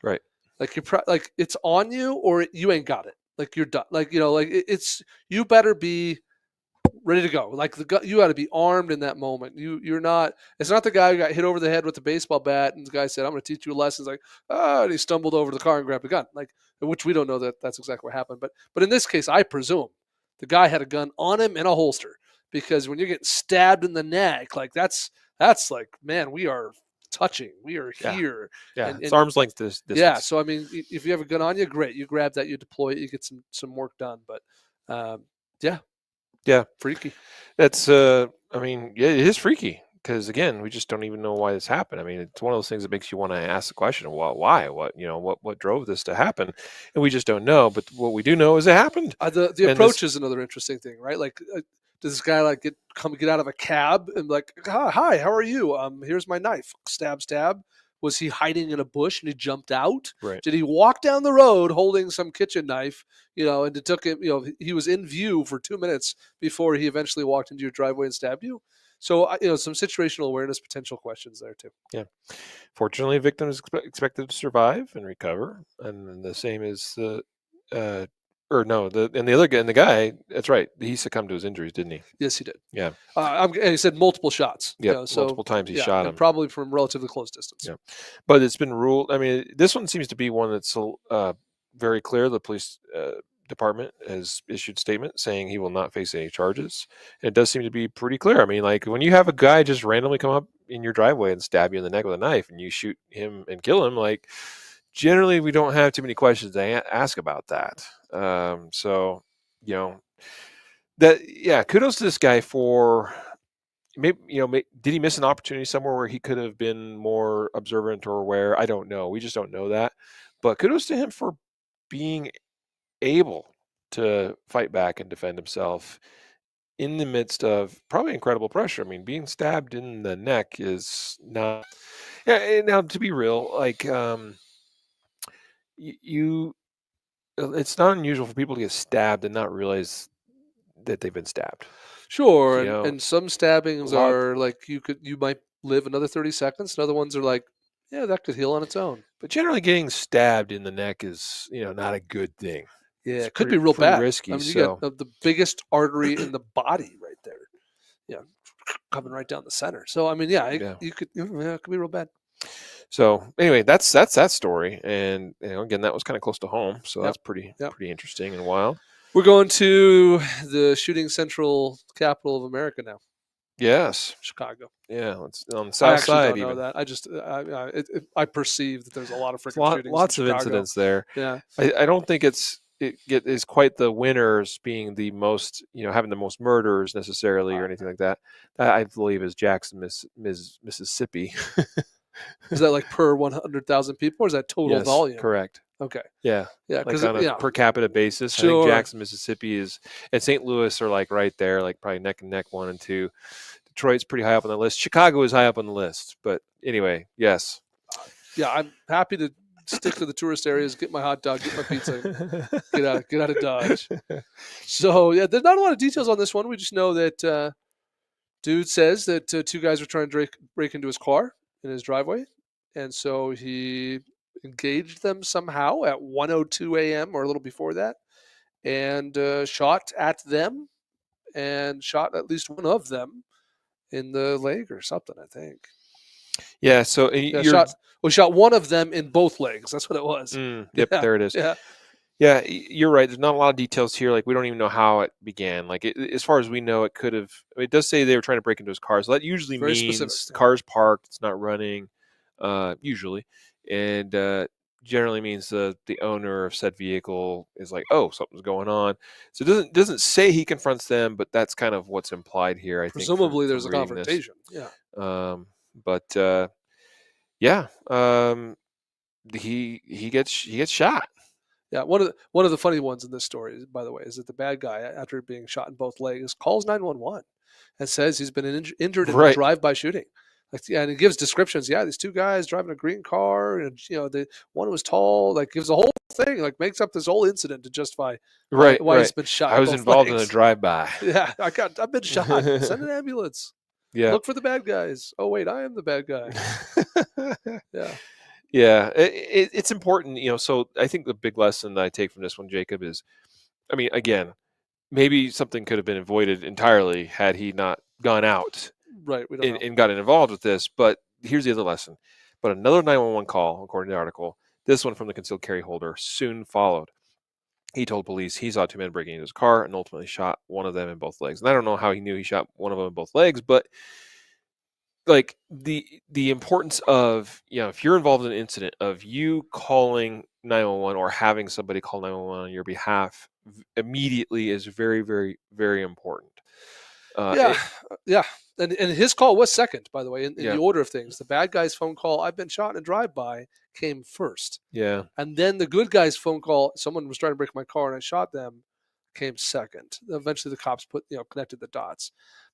Right. Like like it's on you, or you ain't got it. Like you're done. Like it's you better be ready to go. Like you got to be armed in that moment. You're not. It's not the guy who got hit over the head with the baseball bat, and the guy said, "I'm going to teach you a lesson." It's like, oh, and he stumbled over the car and grabbed a gun. Like, which we don't know that that's exactly what happened. But in this case, I presume the guy had a gun on him in a holster, because when you're getting stabbed in the neck, like that's like, man, we are touching. We are Yeah. here. Yeah. And It's arm's length yeah. distance. So I mean, if you have a gun on you, great. You grab that, you deploy it, you get some work done. But yeah, Yeah. freaky. That's, I mean, yeah, it is freaky because again, we just don't even know why this happened. I mean, it's one of those things that makes you want to ask the question, well, why? What drove this to happen? And we just don't know. But what we do know is it happened. The And approach this, is another interesting thing, right? Like, does this guy like get out of a cab and like, hi, how are you? Here's my knife. Stab, stab. Was he hiding in a bush and he jumped out? right. Did he walk down the road holding some kitchen knife? And it took him. He was in view for 2 minutes before he eventually walked into your driveway and stabbed you. So, some situational awareness, potential questions there too. Yeah. Fortunately, victim is expected to survive and recover. And then the same is uh, or no, the other guy, and the guy, that's right. He succumbed to his injuries, didn't he? Yes, he did. Yeah. And he said multiple shots. Yep. So Multiple times he yeah, shot and him. probably from relatively close distance. Yeah. But it's been ruled. I mean, this one seems to be one that's very clear. The police department has issued statement saying he will not face any charges. And it does seem to be pretty clear. I mean, like when you have a guy just randomly come up in your driveway and stab you in the neck with a knife and you shoot him and kill him, like generally we don't have too many questions to ask about that. So, kudos to this guy for maybe, did he miss an opportunity somewhere where he could have been more observant or aware? I don't know. We just don't know that. But kudos to him for being able to fight back and defend himself in the midst of probably incredible pressure. I mean, being stabbed in the neck is not. Yeah, and now to be real, like you, it's not unusual for people to get stabbed and not realize that they've been stabbed. Sure, You and know, and some a stabbings lot, are like you might live another 30 seconds, and other ones are like, yeah, that could heal on its own. but generally getting stabbed in the neck is, not a good thing. Yeah, It's it could be pretty real pretty bad. I risky. mean, you got So the biggest artery in the body right there. Yeah, coming right down the center. So I mean, yeah, yeah. it could be real bad. So anyway, that's that story, and again, that was kind of close to home, so Yep. that's pretty Yep. pretty interesting and wild. We're going to the shooting central capital of America now, Yes, Chicago. yeah, it's on the I south actually side don't know even. that. I just I perceive that there's a lot of It's freaking shootings in lots of Chicago. incidents there. Yeah. I don't think is quite the winners being the most, having the most murders necessarily or anything like that. That I believe is Jackson, Mississippi. Is that like per 100,000 people, or is that total Yes, volume? correct. Okay. Yeah, Yeah, like because on a per capita basis, I think sure. Jackson, Mississippi and St. Louis are like right there, like probably neck and neck 1 and 2. Detroit's pretty high up on the list. Chicago is high up on the list, but anyway, yes. Yeah, I'm happy to stick to the tourist areas, get my hot dog, get my pizza, get out of Dodge. So yeah, there's not a lot of details on this one. We just know that dude says that two guys were trying to break into his car in his driveway, and so he engaged them somehow at 1:02 a.m. or a little before that, and shot at them and shot at least one of them in the leg or something, I think. Yeah, so Yeah, you're shot one of them in both legs. That's what it was. yep, Yeah, there it is. yeah. Yeah, you're right. There's not a lot of details here. Like we don't even know how it began. Like as far as we know, it could have. It does say they were trying to break into his car, so that usually Very means specific. the car's parked, it's not running, usually, and generally means the owner of said vehicle is like, oh, something's going on. So it doesn't say he confronts them, but that's kind of what's implied here. I think Presumably, from there's a reading this. confrontation. Yeah. But yeah, he gets shot. Yeah, one of the funny ones in this story, by the way, is that the bad guy, after being shot in both legs, calls 911 and says he's been injured in a Right. drive-by shooting. Like, yeah, and he gives descriptions. Yeah, these two guys driving a green car, and the one was tall. Like, gives the whole thing, like makes up this whole incident to justify why Right. he's been shot. I in was both involved in a legs. drive-by. Yeah, I've been shot. Send an ambulance. Yeah. Look for the bad guys. Oh wait, I am the bad guy. Yeah. Yeah, it's important, so I think the big lesson that I take from this one, Jacob, is, I mean, again, maybe something could have been avoided entirely had he not gone out Right. We don't and, know. and gotten involved with this. But here's the other lesson. But another 911 call, according to the article, this one from the concealed carry holder, soon followed. He told police he saw two men breaking into his car and ultimately shot one of them in both legs. And I don't know how he knew he shot one of them in both legs, but like the importance of, if you're involved in an incident, of you calling 911 or having somebody call 911 on your behalf immediately is very, very, very important. Yeah, It, yeah, and his call was second, by the way, in the yeah, order of things. The bad guy's phone call, "I've been shot in a drive-by," came first, yeah, and then the good guy's phone call, "Someone was trying to break my car and I shot them," came second. Eventually, the cops connected the dots.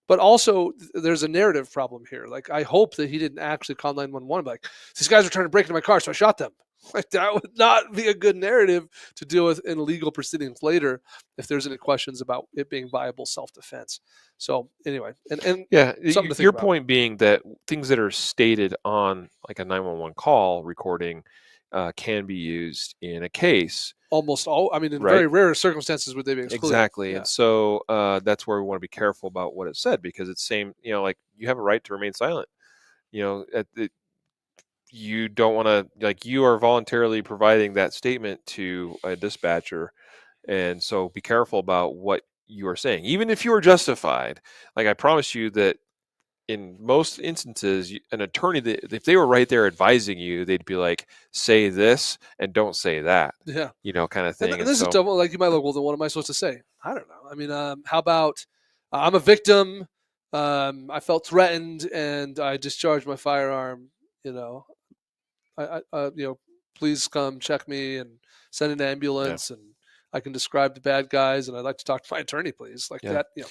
But also, there's a narrative problem here. Like, I hope that he didn't actually call 911. Like, these guys were trying to break into my car, so I shot them. Like, that would not be a good narrative to deal with in legal proceedings later if there's any questions about it being viable self-defense. So anyway, and yeah. something to think Your about. point being that things that are stated on like a 911 call recording can be used in a case, Almost all, I mean, in right? very rare circumstances would they be excluded. Exactly. Yeah, And so that's where we want to be careful about what it said, because it's same, like you have a right to remain silent. You don't want to, like, you are voluntarily providing that statement to a dispatcher. And so be careful about what you are saying, even if you are justified. Like, I promise you that in most instances, an attorney, that if they were right there advising you, they'd be like, say this and don't say that, yeah. kind of And, thing. and And this is so, double. Like, you might look, well, then what am I supposed to say? I don't know. I mean, how about I'm a victim. I felt threatened and I discharged my firearm. You know, please come check me and send an yeah. ambulance, and I can describe the bad guys, and I'd like to talk to my attorney, please. Like Yeah. that.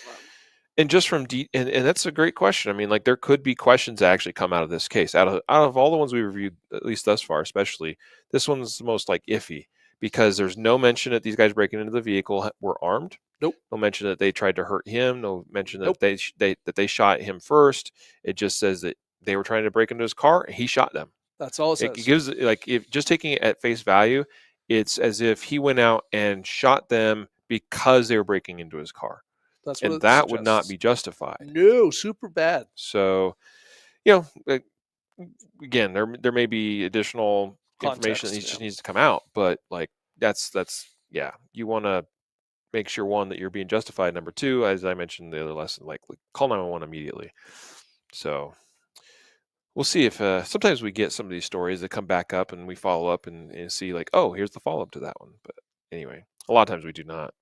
And just from and that's a great question. I mean, like, there could be questions that actually come out of this case. Out of all the ones we reviewed, at least thus far, especially this one's the most like iffy, because there's no mention that these guys breaking into the vehicle were armed. Nope. No mention that they tried to hurt him. No mention that Nope. they shot him first. It just says that they were trying to break into his car and he shot them. That's all it It says. gives, like, if just taking it at face value, it's as if he went out and shot them because they were breaking into his car, That's what and it that would not suggests. be justified. No, super bad. So, you know, like, again, there may be additional information that Context. just Yeah. needs to come out, but like, that's yeah, you want to make sure, one, that you're being justified. Number two, as I mentioned in the other lesson, like, call 911 immediately. So we'll see if sometimes we get some of these stories that come back up and we follow up and see, like, oh, here's the follow up to that one. But anyway, a lot of times we do not.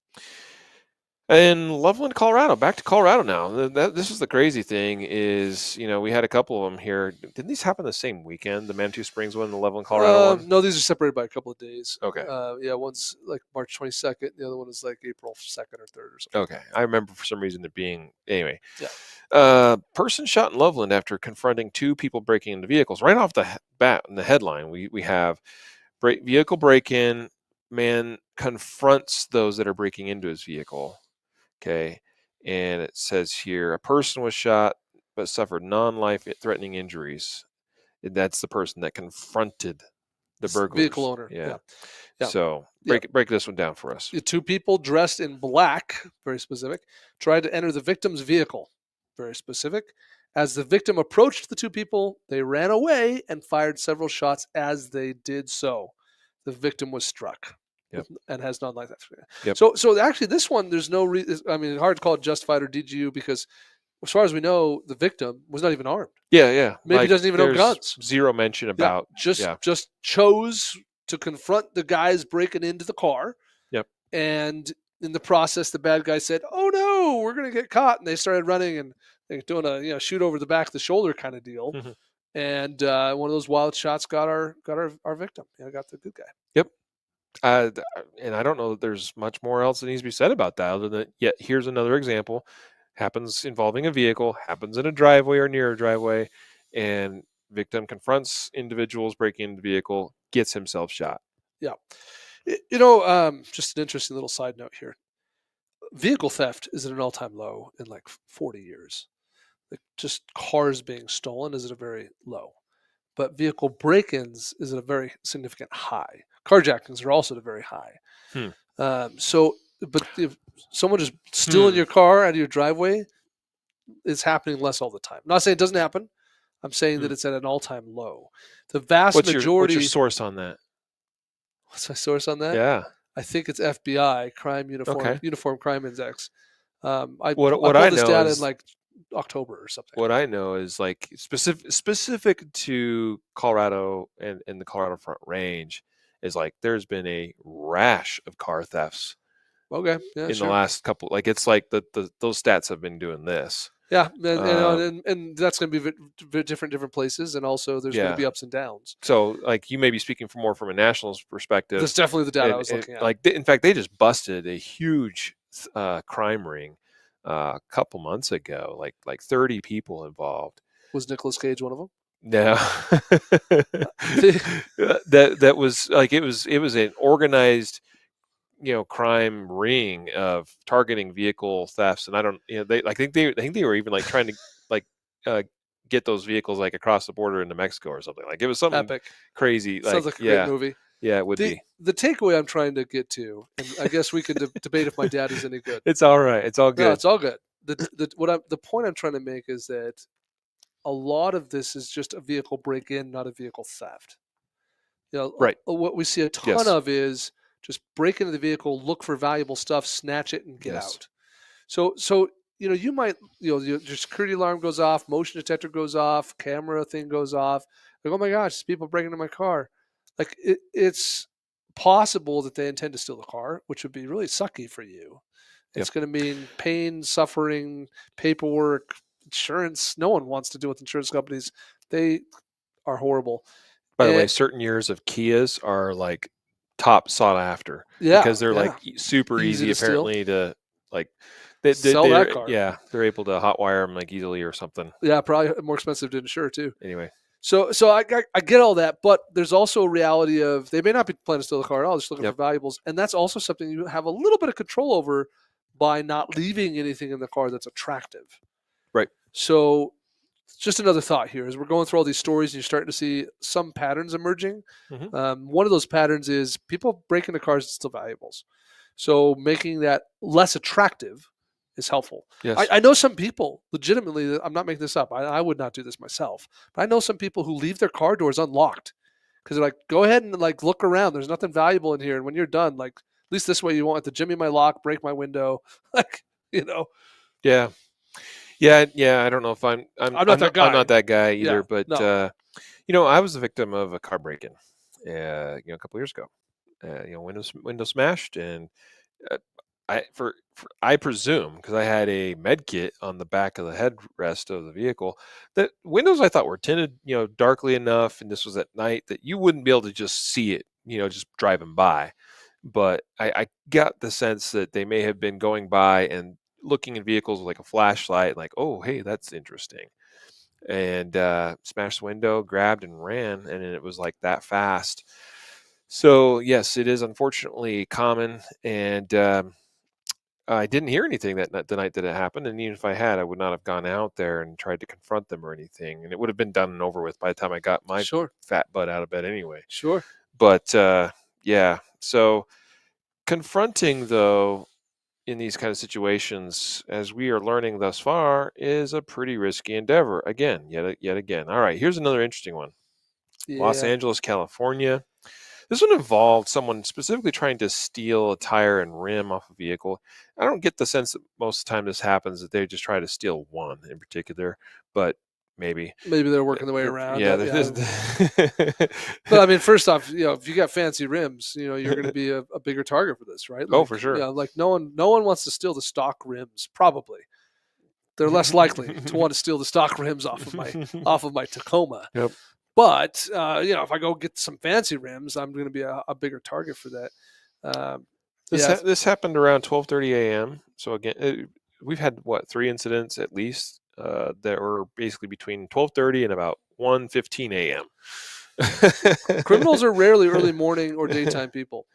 In Loveland, Colorado. Back to Colorado now. This is the crazy thing is, we had a couple of them here. Didn't these happen the same weekend? The Manitou Springs one, the Loveland, Colorado one? No, these are separated by a couple of days. Okay. Yeah, one's like March 22nd. The other one is like April 2nd or 3rd or something. Okay. I remember for some reason it being, anyway. Yeah. Person shot in Loveland after confronting two people breaking into vehicles. Right off the bat in the headline, we have vehicle break-in, man confronts those that are breaking into his vehicle. Okay. And it says here, a person was shot but suffered non-life threatening injuries. That's the person that confronted the Vehicle burglars. owner. Yeah. Yeah. So Yeah. break this one down for us. The two people dressed in black, very specific, tried to enter the victim's vehicle, very specific. As the victim approached the two people, they ran away and fired several shots as they did so. The victim was struck. Yep. And has non-life. Yep. So actually, this one, there's no reason. I mean, it's hard to call it justified or DGU because, as far as we know, the victim was not even armed. Yeah. Maybe like, he doesn't even own there's guns. zero mention about. Just chose to confront the guys breaking into the car. Yep. And in the process, the bad guy said, "Oh no, we're gonna get caught," and they started running and they're doing a shoot over the back of the shoulder kind of deal. Mm-hmm. And one of those wild shots got our victim. Got the good guy. Yep. And I don't know that there's much more else that needs to be said about that, other than, yet here's another example. Happens involving a vehicle, happens in a driveway or near a driveway, and victim confronts individuals breaking into the vehicle, gets himself shot. Yeah. Just an interesting little side note here. Vehicle theft is at an all-time low in like 40 years. Like, just cars being stolen is at a very low. But vehicle break-ins is at a very significant high. Carjackings are also at a very high. Hmm. So, but someone just stealing your car out of your driveway is happening less all the time. I'm not saying it doesn't happen. I'm saying that it's at an all-time low. The vast What's your majority. source on that? What's my source on that? Yeah. I think it's FBI Okay. Uniform Crime Index. I What I pulled this know data in is like October or something. what I know is like specific to Colorado and the Colorado Front Range is like there's been a rash of car thefts Okay, yeah, in the sure. last couple. Like it's like the those stats have been doing this. Yeah, Um, and that's going to be different places, and also there's going to yeah. be ups and downs. So like you may be speaking from more from a national perspective, That's definitely the data I was and looking at. like in fact they just busted a huge crime ring a couple months ago. Like 30 people involved. Was Nicolas Cage one of them? No, that was like it was an organized crime ring of targeting vehicle thefts, and I don't they I think they were even like trying to like uh, get those vehicles like across the border into Mexico or something. Like it was something Epic. crazy. Sounds Like like a great movie. yeah, it would The be. the takeaway I'm trying to get to, and I guess we can debate if my dad is any good. It's all right. It's all No, good. it's all good. The point I'm trying to make is that a lot of this is just a vehicle break-in, not a vehicle theft. Right. What we see a ton Yes. of is just break into the vehicle, look for valuable stuff, snatch it, and get Yes. out. So you might your security alarm goes off, motion detector goes off, camera thing goes off. Like, oh my gosh, there's people breaking into my car. Like it's possible that they intend to steal the car, which would be really sucky for you. Yep. It's going to mean pain, suffering, paperwork, insurance. No one wants to deal with insurance companies. They are horrible. By the way, And certain years of Kias are like top sought after yeah, because they're like yeah, super easy easy to steal. apparently to like Sell that car. yeah, they're able to hotwire them like easily or something. Yeah, probably more expensive to insure too. Anyway, So I get all that, but there's also a reality of they may not be planning to steal the car at all, just looking for yep. valuables, and that's also something you have a little bit of control over by not leaving anything in the car that's attractive. Right. So just another thought here as we're going through all these stories and you're starting to see some patterns emerging. Hmm. One of those patterns is people break into cars and steal valuables. So making that less attractive is helpful. Yes. I know some people, legitimately, I'm not making this up. I would not do this myself. But I know some people who leave their car doors unlocked because they're like, go ahead and like look around. There's nothing valuable in here. And when you're done, like at least this way you won't have to jimmy my lock, break my window. Like, Yeah. Yeah. I don't know if I'm not that I'm guy. not that guy Yeah, either, but no, I was the victim of a car break-in, a couple years ago. Window smashed, and uh, I presume because I had a med kit on the back of the headrest of the vehicle that windows I thought were tinted, darkly enough, and this was at night that you wouldn't be able to just see it, just driving by. But I got the sense that they may have been going by and looking in vehicles with like a flashlight, like, oh, hey, that's interesting, and smashed the window, grabbed and ran, and it was like that fast. So yes, it is unfortunately common, and I didn't hear anything the night that it happened, and even if I had, I would not have gone out there and tried to confront them or anything, and it would have been done and over with by the time I got my sure, fat butt out of bed anyway. sure. But yeah, so confronting though in these kind of situations, as we are learning thus far, is a pretty risky endeavor. Again, yet again. All right, here's another interesting one. Los Yeah. Angeles, California. This one involved someone specifically trying to steal a tire and rim off a vehicle. I don't get the sense that most of the time this happens that they just try to steal one in particular, but maybe. Maybe they're working their way around Yeah, it. there's Yeah. this. But I mean, first off, if you got fancy rims, you're going to be a bigger target for this, right? Oh, Like, for sure. like no one wants to steal the stock rims. Probably they're less likely to want to steal the stock rims off of my Tacoma. Yep. But if I go get some fancy rims, I'm going to be a bigger target for that. Yeah, This happened around 12:30 a.m. So again, we've had what 3 incidents at least that were basically between 12:30 and about 1:15 a.m. criminals are rarely early morning or daytime people.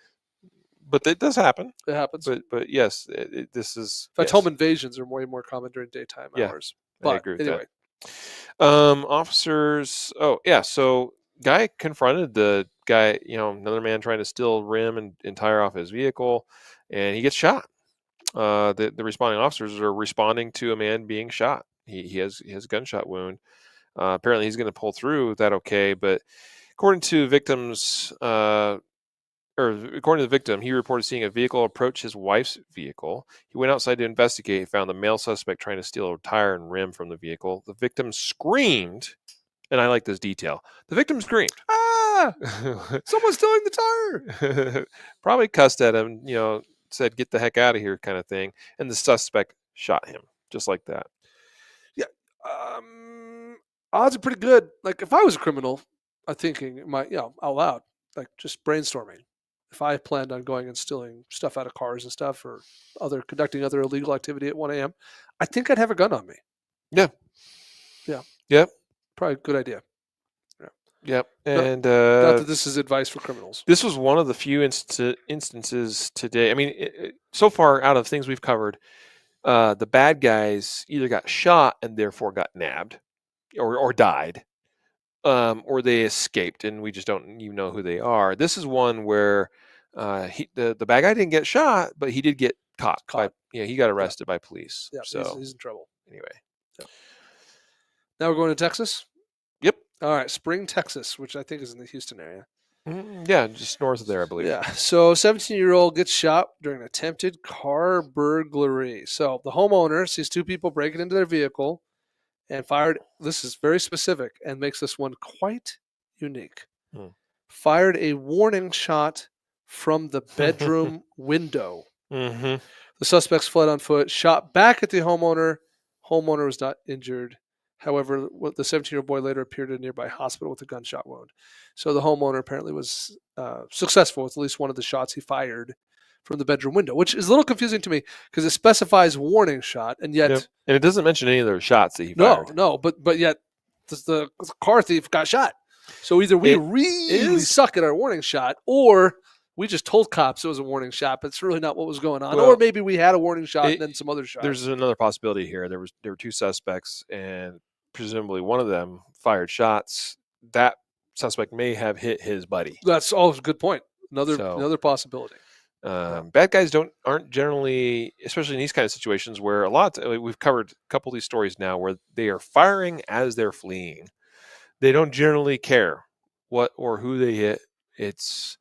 But it does happen. It happens. But yes, this is. In fact, Yes, home invasions are way more common during daytime yeah, hours. I But agree with anyway, that. Officers. Oh yeah, so guy confronted the guy. Another man trying to steal rim and tire off his vehicle, and he gets shot. The responding officers are responding to a man being shot. He has a gunshot wound. Apparently, he's going to pull through that okay, but according to victims, or according to the victim, he reported seeing a vehicle approach his wife's vehicle. He went outside to investigate. He found the male suspect trying to steal a tire and rim from the vehicle. The victim screamed, and I like this detail. The victim screamed, Ah, someone's stealing the tire. probably cussed at him, said, "Get the heck out of here," kind of thing. And the suspect shot him just like that. Yeah. Odds are pretty good. Like if I was a criminal, I'm thinking out loud, like just brainstorming. If I planned on going and stealing stuff out of cars and stuff, or conducting other illegal activity at 1 a.m., I think I'd have a gun on me. Yeah. Yeah. Yep. Probably a good idea. Yeah. Yep. And not that this is advice for criminals. This was one of the few instances today. I mean, so far out of things we've covered, the bad guys either got shot and therefore got nabbed, or died, or they escaped, and we just don't even know who they are. This is one where the bad guy didn't get shot, but he did get caught. He got arrested by police. Yeah, so he's in trouble. Anyway, now we're going to Texas. Yep. All right, Spring, Texas, which I think is in the Houston area. Yeah, just north of there, I believe. Yeah. So 17-year-old gets shot during an attempted car burglary. So the homeowner sees two people breaking into their vehicle and fired. This is very specific and makes this one quite unique. Fired a warning shot from the bedroom window. Mm-hmm. The suspects fled on foot, shot back at the homeowner. Homeowner was not injured. However, the 17-year-old boy later appeared at a nearby hospital with a gunshot wound. So the homeowner apparently was successful with at least one of the shots he fired from the bedroom window, which is a little confusing to me because it specifies warning shot, and yet and it doesn't mention any of those shots that he fired. No, but yet the car thief got shot. So either we really suck at our warning shot, or we just told cops it was a warning shot, but it's really not what was going on. Or maybe we had a warning shot and then some other shots. There's another possibility here. There were two suspects, and presumably one of them fired shots. That suspect may have hit his buddy. That's always a good point. Another possibility. Bad guys aren't generally, especially in these kind of situations where we've covered a couple of these stories now where they are firing as they're fleeing. They don't generally care what or who they hit. It's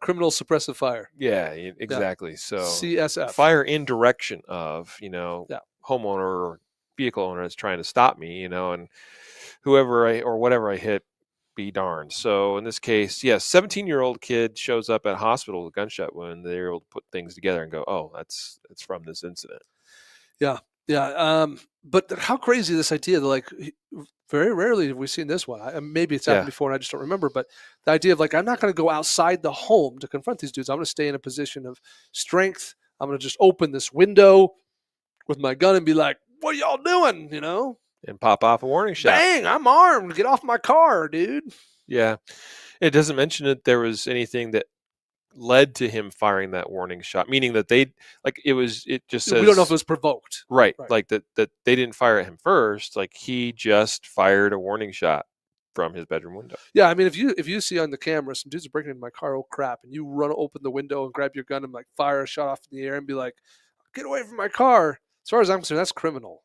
criminal suppressive fire. Yeah, exactly. Yeah. So CSF. Fire in direction of, homeowner or vehicle owner that's trying to stop me, and whatever I hit, be darned. So in this case, yes, 17-year-old kid shows up at hospital with a gunshot wound. They're able to put things together and go, oh, that's from this incident. Yeah. Yeah. But how crazy this idea that very rarely have we seen this one. Maybe it's happened before and I just don't remember, but the idea of I'm not going to go outside the home to confront these dudes. I'm going to stay in a position of strength. I'm going to just open this window with my gun and be like, what are y'all doing? And pop off a warning shot. Bang, I'm armed. Get off my car, dude. Yeah. It doesn't mention that there was anything that led to him firing that warning shot, meaning that it just says we don't know if it was provoked. Right. Like that they didn't fire at him first. Like he just fired a warning shot from his bedroom window. Yeah, I mean, if you see on the camera some dudes are breaking into my car, oh crap, and you run open the window and grab your gun and fire a shot off in the air and be like, get away from my car. As far as I'm concerned, that's criminal.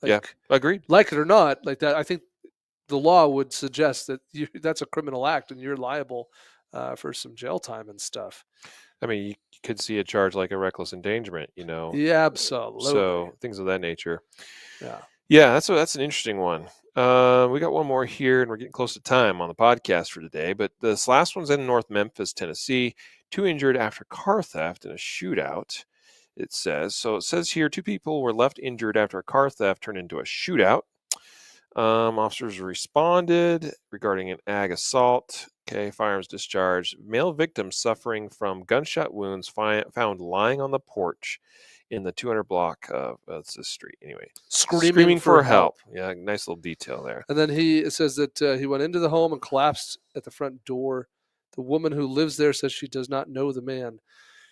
Yeah, agreed. Like it or not, that I think the law would suggest that that's a criminal act and you're liable for some jail time and stuff. I mean, you could see a charge like a reckless endangerment, Yeah, absolutely. So things of that nature. Yeah. Yeah, that's an interesting one. We got one more here, and we're getting close to time on the podcast for today. But this last one's in North Memphis, Tennessee. 2 injured after car theft and a shootout. It says here 2 people were left injured after a car theft turned into a shootout. Officers responded regarding an ag assault. Okay, firearms discharged. Male victim suffering from gunshot wounds found lying on the porch in the 200 block of this street. Anyway, screaming for help. Yeah, nice little detail there. And then it says that he went into the home and collapsed at the front door. The woman who lives there says she does not know the man.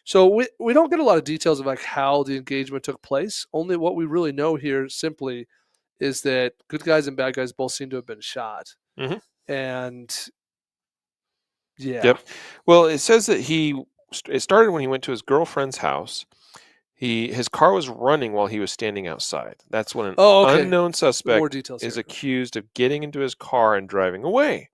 So we don't get a lot of details of how the engagement took place. Only what we really know here simply is that good guys and bad guys both seem to have been shot. Mm-hmm. And yeah. Yep. Well, it says that it started when he went to his girlfriend's house. His car was running while he was standing outside. That's when an Oh, okay. unknown More suspect details is here. accused of getting into his car and driving away.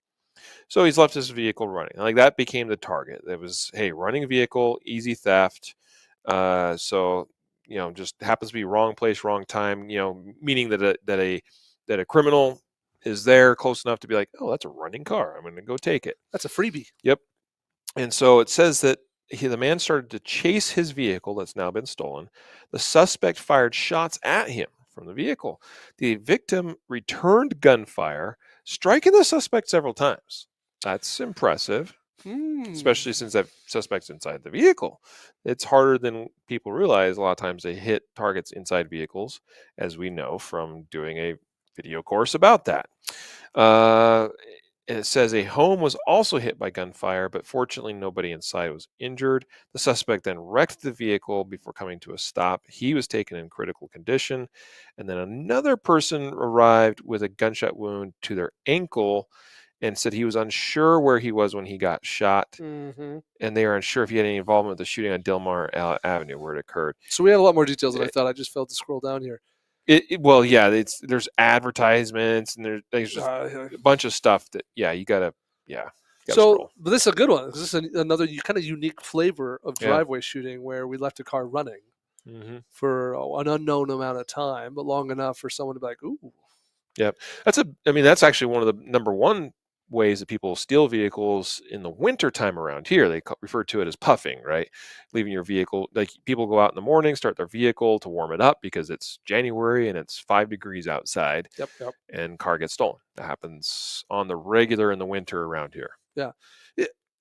So he's left his vehicle running. Like that became the target. It was, hey, running vehicle, easy theft. So just happens to be wrong place, wrong time. Meaning that a criminal is there close enough to be like, oh, that's a running car. I'm going to go take it. That's a freebie. Yep. And so it says that the man started to chase his vehicle that's now been stolen. The suspect fired shots at him from the vehicle. The victim returned gunfire, striking the suspect several times. That's impressive, especially since that suspect's inside the vehicle. It's harder than people realize. A lot of times they hit targets inside vehicles, as we know from doing a video course about that. It says a home was also hit by gunfire, but fortunately nobody inside was injured. The suspect then wrecked the vehicle before coming to a stop. He was taken in critical condition. And then another person arrived with a gunshot wound to their ankle and said he was unsure where he was when he got shot. Mm-hmm. And they are unsure if he had any involvement with the shooting on Delmar Avenue where it occurred. So we had a lot more details than I thought. I just failed to scroll down here. Well, yeah, there's advertisements and there's just a bunch of stuff that you gotta scroll. But this is a good one. This is another kind of unique flavor of driveway shooting where we left a car running for an unknown amount of time, but long enough for someone to be like, ooh. Yep, that's actually one of the number one ways that people steal vehicles in the winter time around here. They refer to it as puffing, right? Leaving your vehicle, like people go out in the morning, start their vehicle to warm it up because it's January and it's 5 degrees outside. Yep. And car gets stolen. That happens on the regular in the winter around here. Yeah.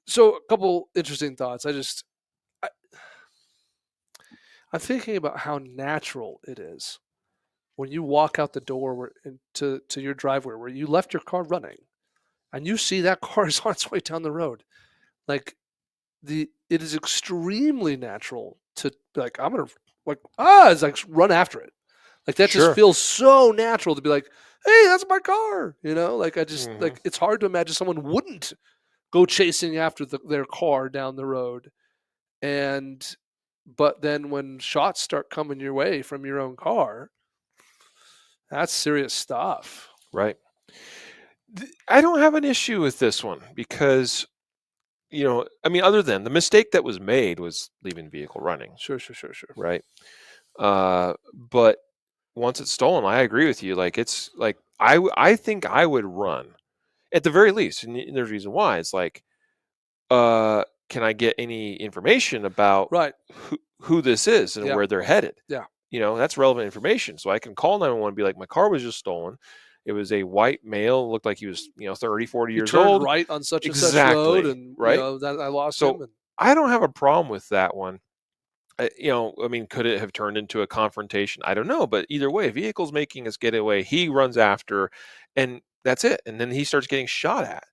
So a couple interesting thoughts. I'm thinking about how natural it is when you walk out the door to your driveway where you left your car running and you see that car is on its way down the road. Like it is extremely natural to be like, I'm gonna it's like run after it. Like that just feels so natural to be like, hey, that's my car. Like I just like it's hard to imagine someone wouldn't go chasing after their car down the road. But then when shots start coming your way from your own car, that's serious stuff. Right. I don't have an issue with this one because, other than the mistake that was made was leaving vehicle running. Sure. Right. But once it's stolen, I agree with you. Like it's like I think I would run at the very least, and there's a reason why. It's like, can I get any information about who this is and where they're headed? Yeah. That's relevant information. So I can call 911 and be like, my car was just stolen. It was a white male, looked like he was, 30, 40 years old. Right on such and such road, and that I lost him. I don't have a problem with that one. Could it have turned into a confrontation? I don't know. But either way, vehicle's making his getaway. He runs after, and that's it. And then he starts getting shot at.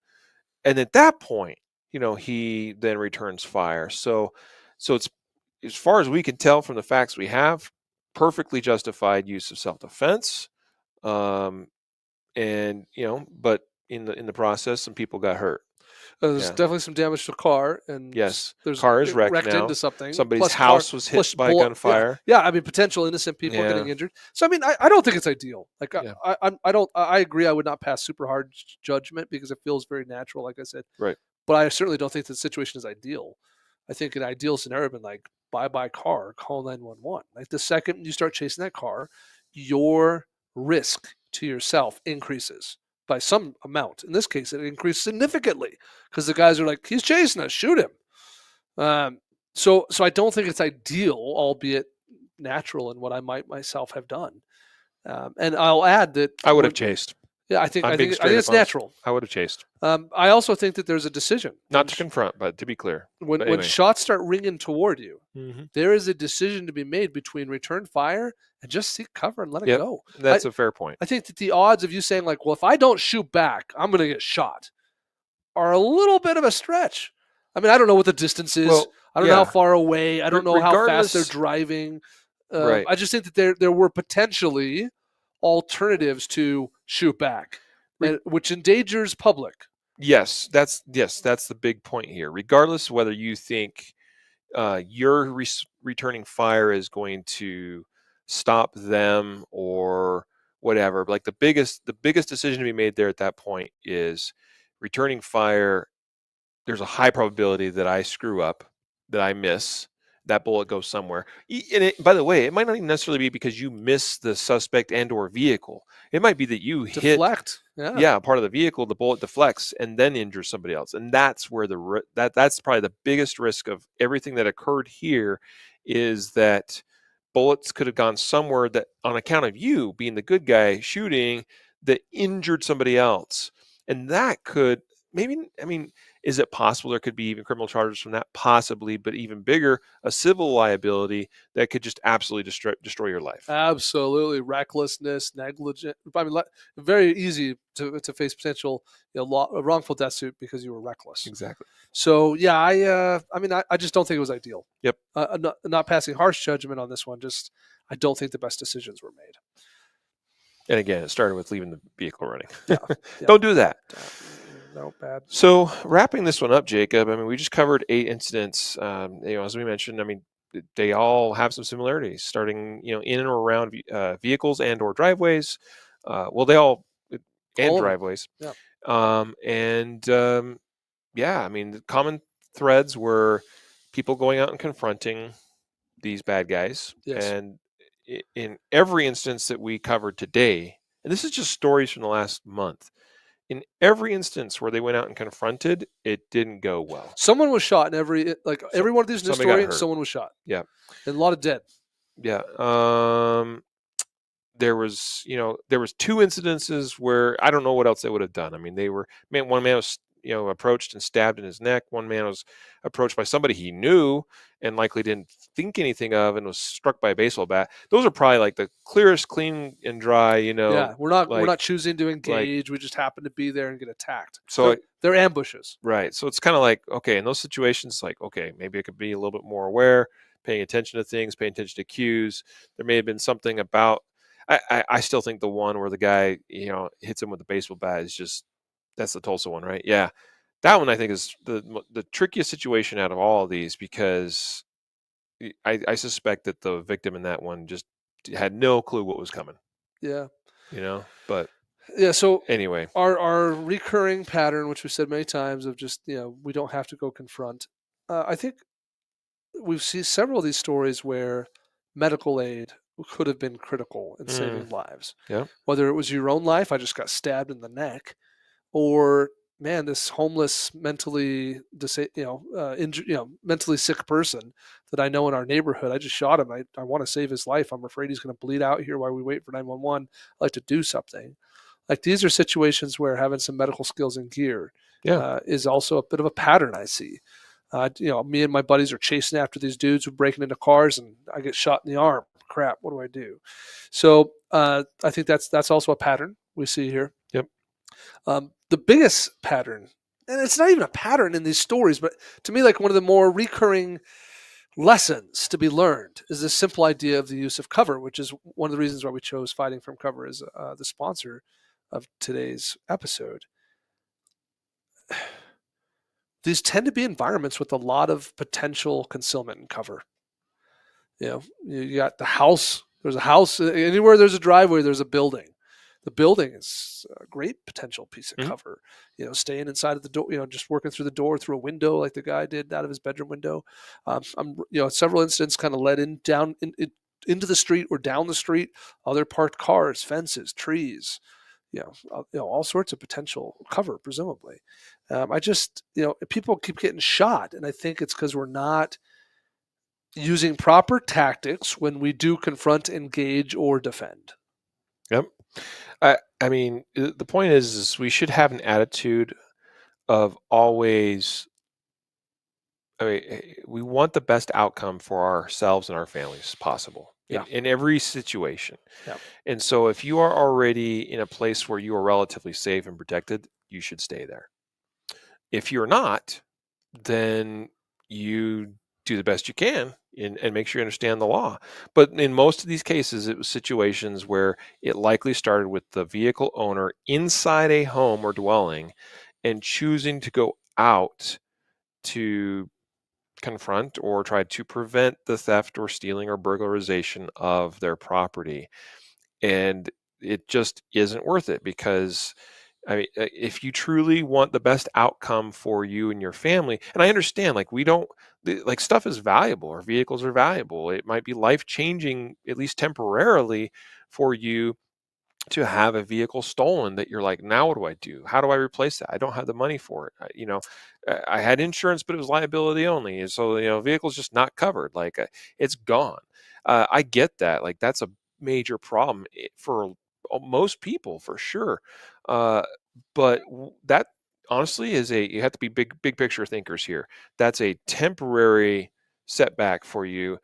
And at that point, he then returns fire. So it's, as far as we can tell from the facts we have, perfectly justified use of self-defense. But in the process, some people got hurt. There's definitely some damage to the car, and yes, there's car is wrecked now. into something. Somebody's house was hit by gunfire. Yeah, potential innocent people getting injured. So I don't think it's ideal. Like I agree. I would not pass super hard judgment because it feels very natural, like I said. Right. But I certainly don't think the situation is ideal. I think an ideal scenario would be like, bye car, call 911. Like the second you start chasing that car, your risk to yourself increases by some amount. In this case, it increased significantly because the guys are like, he's chasing us, shoot him. So I don't think it's ideal, albeit natural in what I might myself have done. And I'll add that I would have chased. Yeah, I think it's natural. I would have chased. I also think that there's a decision. Not to confront, but to be clear. When shots start ringing toward you, there is a decision to be made between return fire and just seek cover and let it go. That's a fair point. I think that the odds of you saying like, well, if I don't shoot back, I'm going to get shot are a little bit of a stretch. I don't know what the distance is. Well, I don't know how far away. I don't know how fast they're driving. I just think that there were potentially alternatives to shoot back, which endangers public. Yes, that's the big point here. Regardless of whether you think your returning fire is going to stop them or whatever. Like the biggest decision to be made there at that point is returning fire. There's a high probability that I screw up, that I miss, that bullet goes somewhere. And by the way, it might not even necessarily be because you miss the suspect and or vehicle. It might be that you hit, Deflect. Yeah. yeah, part of the vehicle, the bullet deflects and then injures somebody else. And that's where that's probably the biggest risk of everything that occurred here, is that bullets could have gone somewhere that, on account of you being the good guy shooting, that injured somebody else. And that could maybe, I mean, is it possible there could be even criminal charges from that? Possibly, but even bigger, a civil liability that could just absolutely destroy your life. Absolutely, recklessness, negligent. I mean, very easy to face potential, a wrongful death suit because you were reckless. Exactly. So yeah, I mean, I just don't think it was ideal. Yep. I'm not passing harsh judgment on this one. Just I don't think the best decisions were made. And again, it started with leaving the vehicle running. Yeah. Don't do that. No, bad. So wrapping this one up, Jacob, I mean, we just covered 8 incidents. As we mentioned, I mean, they all have some similarities, starting, in and around vehicles and or driveways. They all, and All of them. driveways. Yeah. Yeah, I mean, the common threads were people going out and confronting these bad guys. Yes. And in every instance that we covered today, and this is just stories from the last month, in every instance where they went out and confronted, it didn't go well. Someone was shot in every one of these in the somebody got story. hurt. Someone was shot. Yeah. And a lot of dead. Yeah. There was 2 incidences where I don't know what else they would have done. I mean, one man was, approached and stabbed in his neck. One man was approached by somebody he knew and likely didn't think anything of and was struck by a baseball bat. Those are probably like the clearest, clean and dry, Yeah, we're not choosing to like, engage. We just happen to be there and get attacked. So they're ambushes. Right. So it's kind of like, okay, in those situations, like, okay, maybe I could be a little bit more aware, paying attention to things, paying attention to cues. There may have been something about, I still think the one where the guy, hits him with a baseball bat is just, that's the Tulsa one, right? Yeah. That one I think is the trickiest situation out of all of these, because I suspect that the victim in that one just had no clue what was coming. Yeah. But yeah. So anyway, our recurring pattern, which we said many times, of just we don't have to go confront. I think we've seen several of these stories where medical aid could have been critical in saving lives. Yeah. Whether it was your own life, I just got stabbed in the neck, or man, this homeless, mentally injured, mentally sick person that I know in our neighborhood, I just shot him. I want to save his life. I'm afraid he's going to bleed out here while we wait for 911. I'd like to do something. Like, these are situations where having some medical skills and gear is also a bit of a pattern I see. Me and my buddies are chasing after these dudes who are breaking into cars, and I get shot in the arm. Crap, what do I do? So I think that's also a pattern we see here. Yep. The biggest pattern, and it's not even a pattern in these stories, but to me, like, one of the more recurring lessons to be learned is this simple idea of the use of cover, which is one of the reasons why we chose Fighting from Cover as the sponsor of today's episode. These tend to be environments with a lot of potential concealment and cover. You got the house. There's a house. Anywhere there's a driveway, there's a building. The building is a great potential piece of cover. Staying inside of the door, just working through the door, through a window, like the guy did out of his bedroom window. Several incidents kind of led into the street or down the street, other parked cars, fences, trees, all sorts of potential cover, presumably. People keep getting shot, and I think it's because we're not using proper tactics when we do confront, engage, or defend. Yep. I mean, the point is we should have an attitude of always, we want the best outcome for ourselves and our families possible in every situation. Yeah. And so if you are already in a place where you are relatively safe and protected, you should stay there. If you're not, then you do the best you can and make sure you understand the law. But in most of these cases, it was situations where it likely started with the vehicle owner inside a home or dwelling and choosing to go out to confront or try to prevent the theft or stealing or burglarization of their property. And it just isn't worth it because I mean, if you truly want the best outcome for you and your family, and I understand, like we don't, like stuff is valuable, or vehicles are valuable. It might be life changing, at least temporarily, for you to have a vehicle stolen that you're like, now what do I do? How do I replace that? I don't have the money for it. I had insurance, but it was liability only. And so, vehicle's just not covered. Like it's gone. I get that. Like that's a major problem for most people for sure. Uh, but that honestly you have to be big picture thinkers here. That's a temporary setback for you.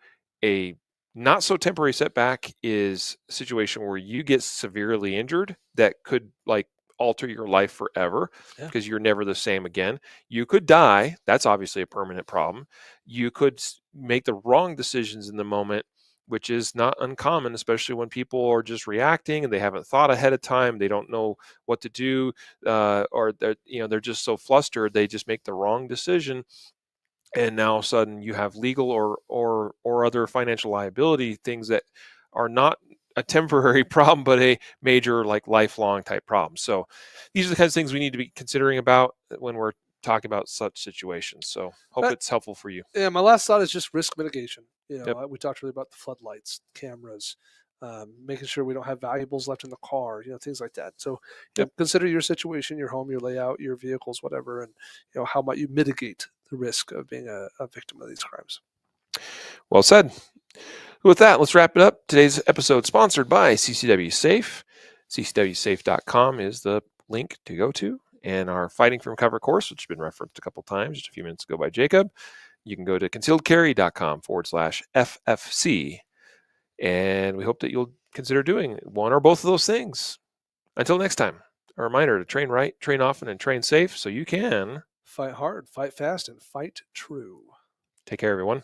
A not so temporary setback is a situation where you get severely injured that could like alter your life forever Yeah. because you're never the same again. You could die. That's obviously a permanent problem. You could make the wrong decisions in the moment, which is not uncommon, especially when people are just reacting and they haven't thought ahead of time. They don't know what to do, or they're just so flustered they just make the wrong decision, and now all of a sudden you have legal or other financial liability things that are not a temporary problem but a major like lifelong type problem. So these are the kinds of things we need to be considering about when we're talking about such situations. So hope But it's helpful for you. yeah, my last thought is just risk mitigation. Yep. We talked really about the floodlights, cameras, making sure we don't have valuables left in the car, things like that. So, Yep. consider your situation, your home, your layout, your vehicles, whatever, and how might you mitigate the risk of being a victim of these crimes. Well said. With that, let's wrap it up. Today's episode sponsored by CCW Safe. CCWSafe.com is the link to go to. And our Fighting from Cover course, which has been referenced a couple times just a few minutes ago by Jacob. You can go to concealedcarry.com/FFC. And we hope that you'll consider doing one or both of those things. Until next time, a reminder to train right, train often, and train safe so you can Fight hard, fight fast, and fight true. take care, everyone.